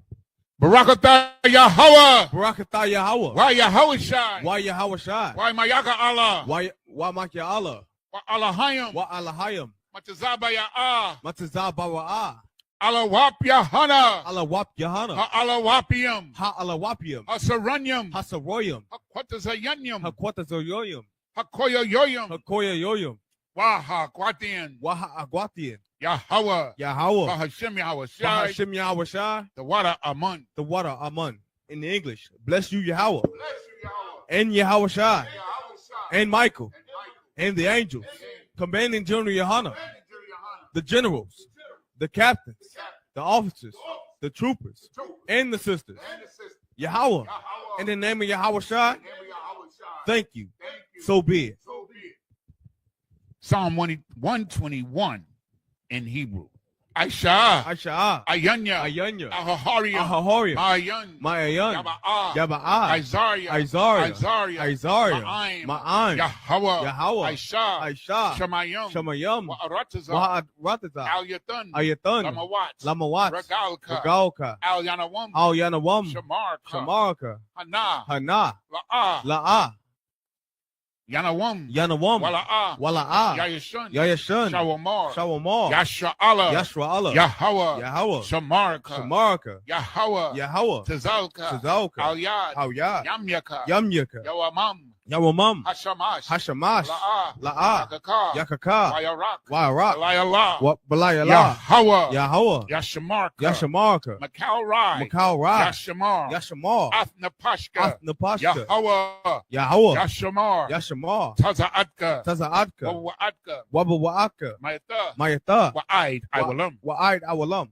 Speaker 1: Barakatah Yahweh.
Speaker 2: Barakatah Yahweh.
Speaker 1: Why Yahweh Shai?
Speaker 2: Why Yahweh Shai?
Speaker 1: Why Mayaka Allah?
Speaker 2: Why Makya Allah?
Speaker 1: Why Allahayim?
Speaker 2: Why Allahayim?
Speaker 1: Matazaba Ya'ah.
Speaker 2: Matazah Bara'ah.
Speaker 1: Alawap Yahana.
Speaker 2: Allah Wap Yahana.
Speaker 1: Alawapium.
Speaker 2: Ha Allah Wapium.
Speaker 1: Hasaranyam.
Speaker 2: Hasaroyim.
Speaker 1: Hakwatazayanyam.
Speaker 2: Hakwatazoyoyim.
Speaker 1: Hakoyoyoyam.
Speaker 2: Hakoya Yoyim.
Speaker 1: Waha Kwatian.
Speaker 2: Waha Agwatian.
Speaker 1: Yahweh.
Speaker 2: Yahweh.
Speaker 1: Bahashem Yahweh Shai.
Speaker 2: Bahashem Yahweh Shai.
Speaker 1: The water Amun.
Speaker 2: The water Aman. In the English. Bless you, Yahweh.
Speaker 1: Bless you, Yahweh.
Speaker 2: And Yahweh Shai.
Speaker 1: Yahweh Shai.
Speaker 2: And Michael.
Speaker 1: And Michael.
Speaker 2: And the angels. Commanding General Yohana.
Speaker 1: And Yahana.
Speaker 2: The generals. The captains. The officers. The troopers. And the sisters.
Speaker 1: And the sister.
Speaker 2: Yahweh.
Speaker 1: Yahweh.
Speaker 2: In the name of Yahweh Shai.
Speaker 1: In the name of Yahweh Shai.
Speaker 2: Thank you.
Speaker 1: Thank you.
Speaker 2: So be it.
Speaker 1: So be it. Psalm 121 in Hebrew. Aisha.
Speaker 2: Aisha.
Speaker 1: Ayanya.
Speaker 2: Ayanya.
Speaker 1: Ahahariam.
Speaker 2: Ahahorium.
Speaker 1: Mayan.
Speaker 2: Mayan.
Speaker 1: Yaba'ah.
Speaker 2: Yaba'ah.
Speaker 1: Isaiah.
Speaker 2: Isaiah.
Speaker 1: Isaiah.
Speaker 2: Isaiah.
Speaker 1: Ma'aim.
Speaker 2: Ma'an.
Speaker 1: Yahweh.
Speaker 2: Yahweh.
Speaker 1: Aisha.
Speaker 2: Aisha.
Speaker 1: Shamayim.
Speaker 2: Shamayam.
Speaker 1: Wa'arataza.
Speaker 2: Wa'aratazah.
Speaker 1: Al-Yatan.
Speaker 2: Ayatan.
Speaker 1: Lamawat.
Speaker 2: Lamawat.
Speaker 1: Regalka.
Speaker 2: Regalka.
Speaker 1: Al-Yanawam.
Speaker 2: Al Yanawam.
Speaker 1: Shamarka.
Speaker 2: Shamarka.
Speaker 1: Hana.
Speaker 2: Hana.
Speaker 1: La'ah.
Speaker 2: La'ah.
Speaker 1: Yanawam.
Speaker 2: Yanawam.
Speaker 1: Wala'ah.
Speaker 2: Wala'ah.
Speaker 1: Yayashun.
Speaker 2: Yayashun.
Speaker 1: Shawamar.
Speaker 2: Shawamar.
Speaker 1: Yashra Allah.
Speaker 2: Yashra Allah.
Speaker 1: Yahweh.
Speaker 2: Yahweh.
Speaker 1: Shamarka.
Speaker 2: Shamarka.
Speaker 1: Yahweh.
Speaker 2: Yahweh.
Speaker 1: Tazalka.
Speaker 2: Tazalka.
Speaker 1: Al-Yad.
Speaker 2: Al-Yad.
Speaker 1: Yamyaka.
Speaker 2: Yamyaka.
Speaker 1: Yawamam.
Speaker 2: Yawamam.
Speaker 1: Hashamash.
Speaker 2: Hashamash.
Speaker 1: La'ah.
Speaker 2: La'ah.
Speaker 1: Yakaka.
Speaker 2: Yakaka.
Speaker 1: Wayarak.
Speaker 2: Wa'arak.
Speaker 1: Walayallah.
Speaker 2: What Balayala.
Speaker 1: Yahweh.
Speaker 2: Yahweh.
Speaker 1: Yashamarka.
Speaker 2: Yashamarka.
Speaker 1: Makal Rai.
Speaker 2: Makal Ra.
Speaker 1: Yashamar.
Speaker 2: Yashamar.
Speaker 1: Athnapashka.
Speaker 2: Athnapashka.
Speaker 1: Yahweh.
Speaker 2: Yahweh.
Speaker 1: Yashamar.
Speaker 2: Yashamar.
Speaker 1: Taza'atka.
Speaker 2: Taza'atka.
Speaker 1: Wawa'atka.
Speaker 2: Wabawa'aka.
Speaker 1: Mayata.
Speaker 2: Mayata.
Speaker 1: Wa'aid. Iwalam.
Speaker 2: Wa'aid awalam.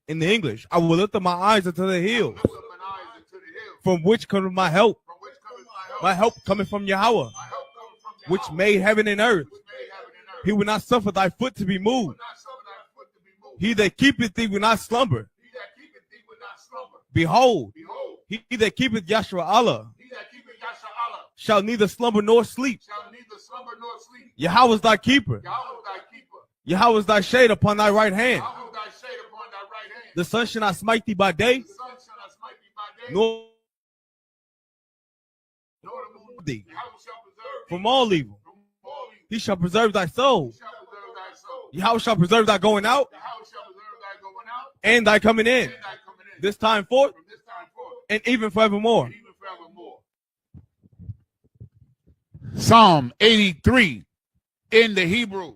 Speaker 2: In the English, I will lift up my eyes unto the hills,
Speaker 1: Lift up mine eyes into the hills.
Speaker 2: from which cometh my help.
Speaker 1: From which cometh my help?
Speaker 2: My help cometh from Yahweh,
Speaker 1: My help cometh from
Speaker 2: which
Speaker 1: Yahweh,
Speaker 2: made heaven and earth.
Speaker 1: which made heaven and earth.
Speaker 2: He will not suffer thy foot to be moved.
Speaker 1: Not suffer thy foot to be moved.
Speaker 2: He that keepeth thee will not slumber.
Speaker 1: He that keepeth thee will not slumber.
Speaker 2: Behold,
Speaker 1: Behold,
Speaker 2: he that keepeth Yahshua Allah
Speaker 1: he that keepeth Yasha Allah
Speaker 2: shall neither slumber nor sleep.
Speaker 1: shall neither slumber nor sleep.
Speaker 2: Yahweh is thy keeper.
Speaker 1: Yahweh thy keeper.
Speaker 2: Yahweh is thy shade upon thy right hand.
Speaker 1: Yahweh thy shade upon thy right hand.
Speaker 2: The sun shall not smite thee by day,
Speaker 1: The sun shall not smite thee by day,
Speaker 2: nor
Speaker 1: nor the moon
Speaker 2: thee
Speaker 1: Yahweh shall preserve thee
Speaker 2: from all evil.
Speaker 1: from all evil.
Speaker 2: He shall preserve thy soul.
Speaker 1: He shall preserve thy soul.
Speaker 2: Yahweh shall preserve thy going out
Speaker 1: Yahweh shall preserve thy going out
Speaker 2: and thy coming in,
Speaker 1: and thy coming in.
Speaker 2: this time forth
Speaker 1: From this time forth,
Speaker 2: and even forevermore.
Speaker 1: and even forevermore. Psalm 83 in the Hebrew.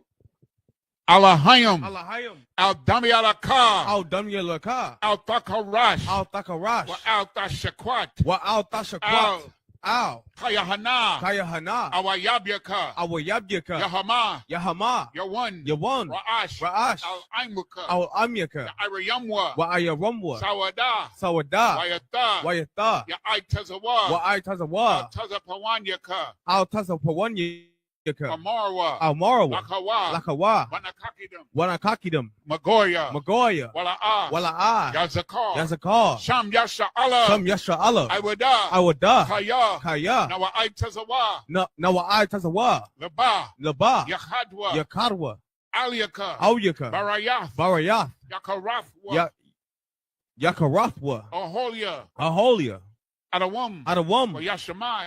Speaker 1: Alahayim.
Speaker 2: Alahayim.
Speaker 1: Al-Dami Alakah.
Speaker 2: Al Damyalaka.
Speaker 1: Al-Takarash.
Speaker 2: Al Takarash.
Speaker 1: Wa Al-Tashakwat.
Speaker 2: Wa Al Tashakwat. Al
Speaker 1: Kayahana.
Speaker 2: Kayahana.
Speaker 1: Awayabyaka.
Speaker 2: Awayabyaka.
Speaker 1: Yahama.
Speaker 2: Yahama.
Speaker 1: Yawan.
Speaker 2: Yawan.
Speaker 1: Ra'ash.
Speaker 2: Ra'ash.
Speaker 1: Al-Aimuka.
Speaker 2: Al Amyaka.
Speaker 1: Irayamwa.
Speaker 2: Wa Ayaramwa.
Speaker 1: Sawada.
Speaker 2: Sawada.
Speaker 1: Wayata.
Speaker 2: Wayata.
Speaker 1: Ya'ai Tazawa.
Speaker 2: Wa Ay Tazawa.
Speaker 1: Tazapawanyaka.
Speaker 2: Al Tazapawanya.
Speaker 1: Amarwa,
Speaker 2: Almarwa,
Speaker 1: Lakawa,
Speaker 2: Lakawa,
Speaker 1: Wanakakidum,
Speaker 2: Wanakakidum,
Speaker 1: Magoya,
Speaker 2: Magoya,
Speaker 1: Wala'a,
Speaker 2: Wala'a,
Speaker 1: Yazakar,
Speaker 2: Yazakar,
Speaker 1: Sham Yasha Allah,
Speaker 2: Sham Yasha Allah,
Speaker 1: Iwada,
Speaker 2: Awada,
Speaker 1: Kaya,
Speaker 2: Kaya,
Speaker 1: Nawa Tazawa,
Speaker 2: Nawa Tazawa,
Speaker 1: Laba,
Speaker 2: Laba,
Speaker 1: Yakhadwa,
Speaker 2: Yakarwa,
Speaker 1: Aliyaka,
Speaker 2: Awyaka,
Speaker 1: Barayath,
Speaker 2: Barayath,
Speaker 1: Yakarathwa,
Speaker 2: Yakarathwa,
Speaker 1: Aholia,
Speaker 2: Aholia,
Speaker 1: Adawam,
Speaker 2: Adawam,
Speaker 1: Yashamai,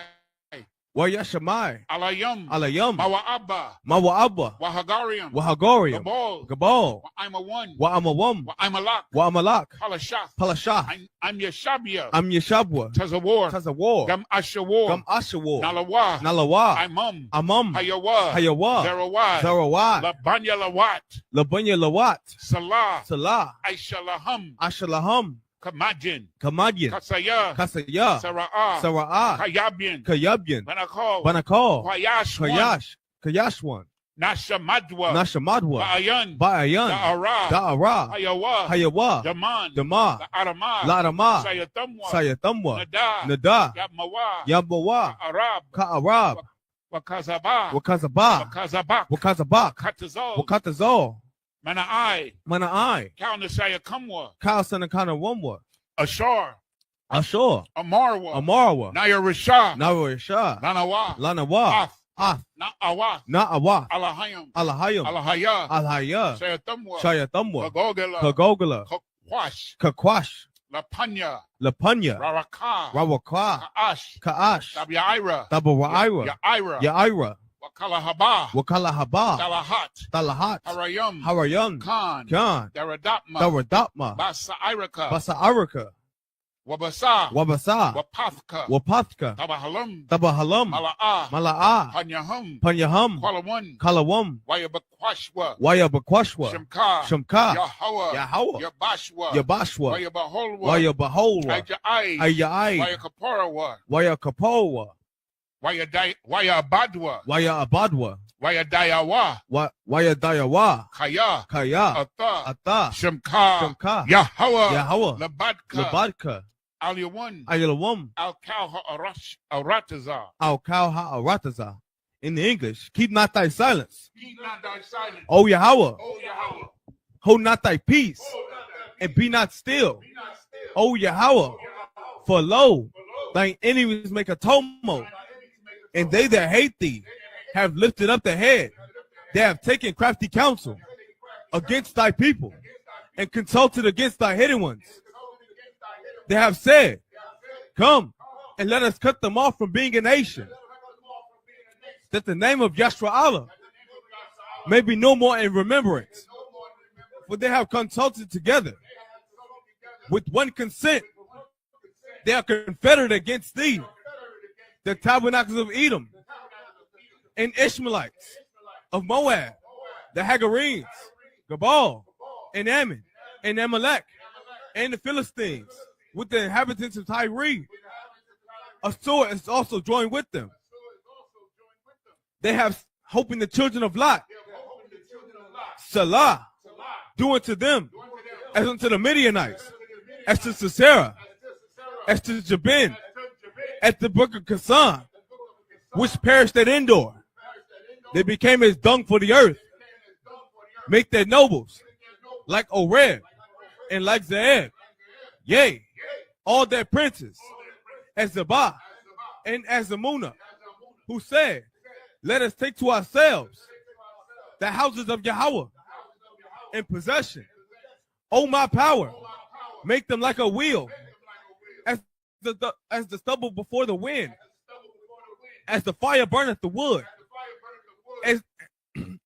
Speaker 2: Wayashamai,
Speaker 1: Alayam,
Speaker 2: Alayam,
Speaker 1: Mawa'abba,
Speaker 2: Mawa'abba,
Speaker 1: Wahagariam,
Speaker 2: Wahagorium,
Speaker 1: Gabal,
Speaker 2: Gabal,
Speaker 1: I'm a one,
Speaker 2: Wa'amawam,
Speaker 1: Wa'amalak,
Speaker 2: Wa'amalak,
Speaker 1: Palashah,
Speaker 2: Palashah,
Speaker 1: I'm Yeshabia,
Speaker 2: Am Yeshabwa,
Speaker 1: Tazawar,
Speaker 2: Tazawar,
Speaker 1: Gam Ashawar,
Speaker 2: Gam Ashawar,
Speaker 1: Nalawa,
Speaker 2: Nalawa,
Speaker 1: Imam,
Speaker 2: Amam,
Speaker 1: Hayawa,
Speaker 2: Hayawa,
Speaker 1: Zarawai,
Speaker 2: Zarawai,
Speaker 1: Labanya Lawat,
Speaker 2: Labunya Lawat,
Speaker 1: Salah,
Speaker 2: Salah,
Speaker 1: Aishalaham,
Speaker 2: Ashalaham,
Speaker 1: Kamajin,
Speaker 2: Kamadyan,
Speaker 1: Kasaya,
Speaker 2: Kasaya,
Speaker 1: Sara'ah,
Speaker 2: Sara'ah,
Speaker 1: Kayabian,
Speaker 2: Kayabyan,
Speaker 1: Banakal,
Speaker 2: Banakal,
Speaker 1: Wayashwan,
Speaker 2: Kayashwan,
Speaker 1: Nashamadwa,
Speaker 2: Nashamadwa,
Speaker 1: Ba'ayan,
Speaker 2: Ba'ayan,
Speaker 1: Da'ara,
Speaker 2: Da'ara,
Speaker 1: Hayawa,
Speaker 2: Hayawa,
Speaker 1: Daman,
Speaker 2: Dama,
Speaker 1: Arama,
Speaker 2: Larama,
Speaker 1: Sayatamwa,
Speaker 2: Sayatamwa,
Speaker 1: Nada,
Speaker 2: Nada,
Speaker 1: Yamawa,
Speaker 2: Yabawa,
Speaker 1: Arab,
Speaker 2: Ka'arab,
Speaker 1: Wakazaba,
Speaker 2: Wakazaba,
Speaker 1: Wakazabak,
Speaker 2: Wakazabak,
Speaker 1: Katazol,
Speaker 2: Wakatazol,
Speaker 1: Mana'ai,
Speaker 2: Mana'ai,
Speaker 1: Kaunasaya Kamwa,
Speaker 2: Kal Sanakana Wumwa,
Speaker 1: Ashar,
Speaker 2: Ashur,
Speaker 1: Amarwa,
Speaker 2: Amarwa,
Speaker 1: Naya Rishah,
Speaker 2: Nawarisha,
Speaker 1: Nanawa,
Speaker 2: Lanawa,
Speaker 1: Ath,
Speaker 2: Ath,
Speaker 1: Na'awa,
Speaker 2: Na'awa,
Speaker 1: Alahayam,
Speaker 2: Alahayam,
Speaker 1: Alahaya,
Speaker 2: Alhaya,
Speaker 1: Sayatamwa,
Speaker 2: Shayatamwa,
Speaker 1: Kagogala,
Speaker 2: Kagogala,
Speaker 1: Kokwash,
Speaker 2: Kakwash,
Speaker 1: Lapanya,
Speaker 2: Lapanya,
Speaker 1: Raraka,
Speaker 2: Rawaka,
Speaker 1: Kaash,
Speaker 2: Kaash,
Speaker 1: Tabiaira,
Speaker 2: Tabawaira,
Speaker 1: Yaira,
Speaker 2: Yaira,
Speaker 1: Wakalahaba,
Speaker 2: Wakalahaba,
Speaker 1: Dalahat,
Speaker 2: Talahat,
Speaker 1: Harayam,
Speaker 2: Harayan,
Speaker 1: Khan,
Speaker 2: Khan,
Speaker 1: Daradapma,
Speaker 2: Daradapma,
Speaker 1: Basa Iraka,
Speaker 2: Basa Araka,
Speaker 1: Wabasa,
Speaker 2: Wabasa,
Speaker 1: Wapathka,
Speaker 2: Wapathka,
Speaker 1: Tabahalam,
Speaker 2: Tabahalam,
Speaker 1: Mala'a,
Speaker 2: Mala'a,
Speaker 1: Panyahum,
Speaker 2: Panyaham,
Speaker 1: Kwalawan,
Speaker 2: Kalawam,
Speaker 1: Wayabakwashwa,
Speaker 2: Wayabakwashwa,
Speaker 1: Shamka,
Speaker 2: Shamka,
Speaker 1: Yahawa,
Speaker 2: Yahawa,
Speaker 1: Yabashwa,
Speaker 2: Yabashwa,
Speaker 1: Wayabaholwa,
Speaker 2: Wayabaholwa,
Speaker 1: Ayai,
Speaker 2: Ayai,
Speaker 1: Wayakaparawa,
Speaker 2: Wayakapowa,
Speaker 1: Wayabadwa,
Speaker 2: Wayabadwa,
Speaker 1: Wayadayawa,
Speaker 2: Wayadayawa,
Speaker 1: Kaya,
Speaker 2: Kaya,
Speaker 1: Ata,
Speaker 2: Ata,
Speaker 1: Shamka,
Speaker 2: Shamka,
Speaker 1: Yahawa,
Speaker 2: Yahawa,
Speaker 1: Labadka,
Speaker 2: Labadka,
Speaker 1: Aliyawan,
Speaker 2: Ayalawam,
Speaker 1: Al-Kalha Arataza.
Speaker 2: Al-Kal Ha'arataza. In the English, keep not thy silence.
Speaker 1: Keep not thy silence,
Speaker 2: O Yahweh,
Speaker 1: O Yahweh.
Speaker 2: hold not thy peace, and be not still. O Yahweh, for lo, thine enemies make a tumult, and they that hate thee have lifted up the head. They have taken crafty counsel against thy people, and consulted against thy hidden ones. They have said, come, and let us cut them off from being a nation, that the name of Yahshua Allah may be no more in remembrance. For they have consulted together with one consent. They are confederate against thee, the tabernacles of Edom, and Ishmaelites of Moab, the Hagarenes, Gabal, and Ammon, and Amalek, and the Philistines, with the inhabitants of Tyre. A sword is also joined with them. They have hope in the children of Lot. Salah, do unto them as unto the Midianites, as to Sisera, as to Jabin, at the brook of Kasan, which perished at Endor. They became as dung for the earth. Make their nobles like Oreb and like Zeeb. Yea, all their princes, as Zabah and as Zamuna, who said, let us take to ourselves the houses of Yahweh in possession. O my power, make them like a wheel, as the stubble before the wind, as the fire burneth the wood,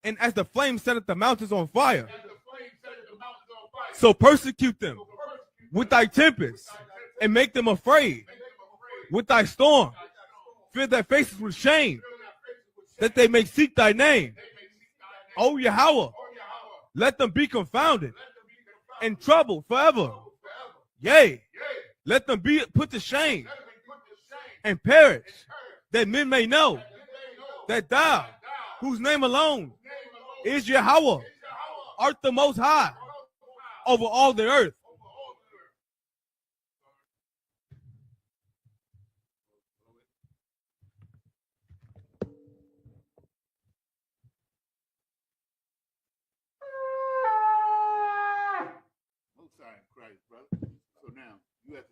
Speaker 2: and as the flame setteth the mountains on fire. So persecute them with thy tempest, and make them afraid with thy storm. Fill their faces with shame, that they may seek thy name. O Yahweh, let them be confounded and troubled forever. Yea, let them be put to shame and perish, that men may know that thou, whose name alone is Yahweh, art the most high over all the earth.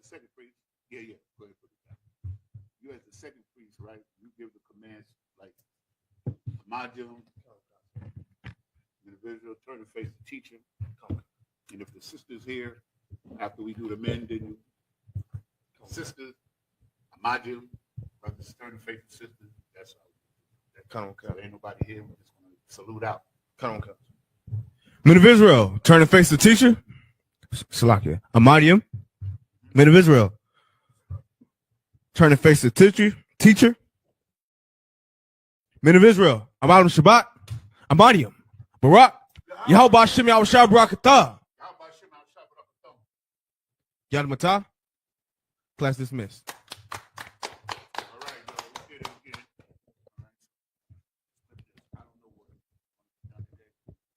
Speaker 1: the second priest, yeah. Go ahead, put it down. You as the second priest, right? You give the commands like Majum, individual, turn and face the teacher. And if the sister's here, after we do the men, then you sisters, Majum, brothers, turn and face the sisters. That's how. So ain't nobody here. We're just gonna salute out.
Speaker 2: Men of Israel, turn and face the teacher. Salakia. Amadium. Men of Israel, turn and face the teacher. Men of Israel, Amadim Shabbat. Amadium. Barak. Yahweh Hashem Yahweh Shai Barakatah. Yad Matah. Class dismissed.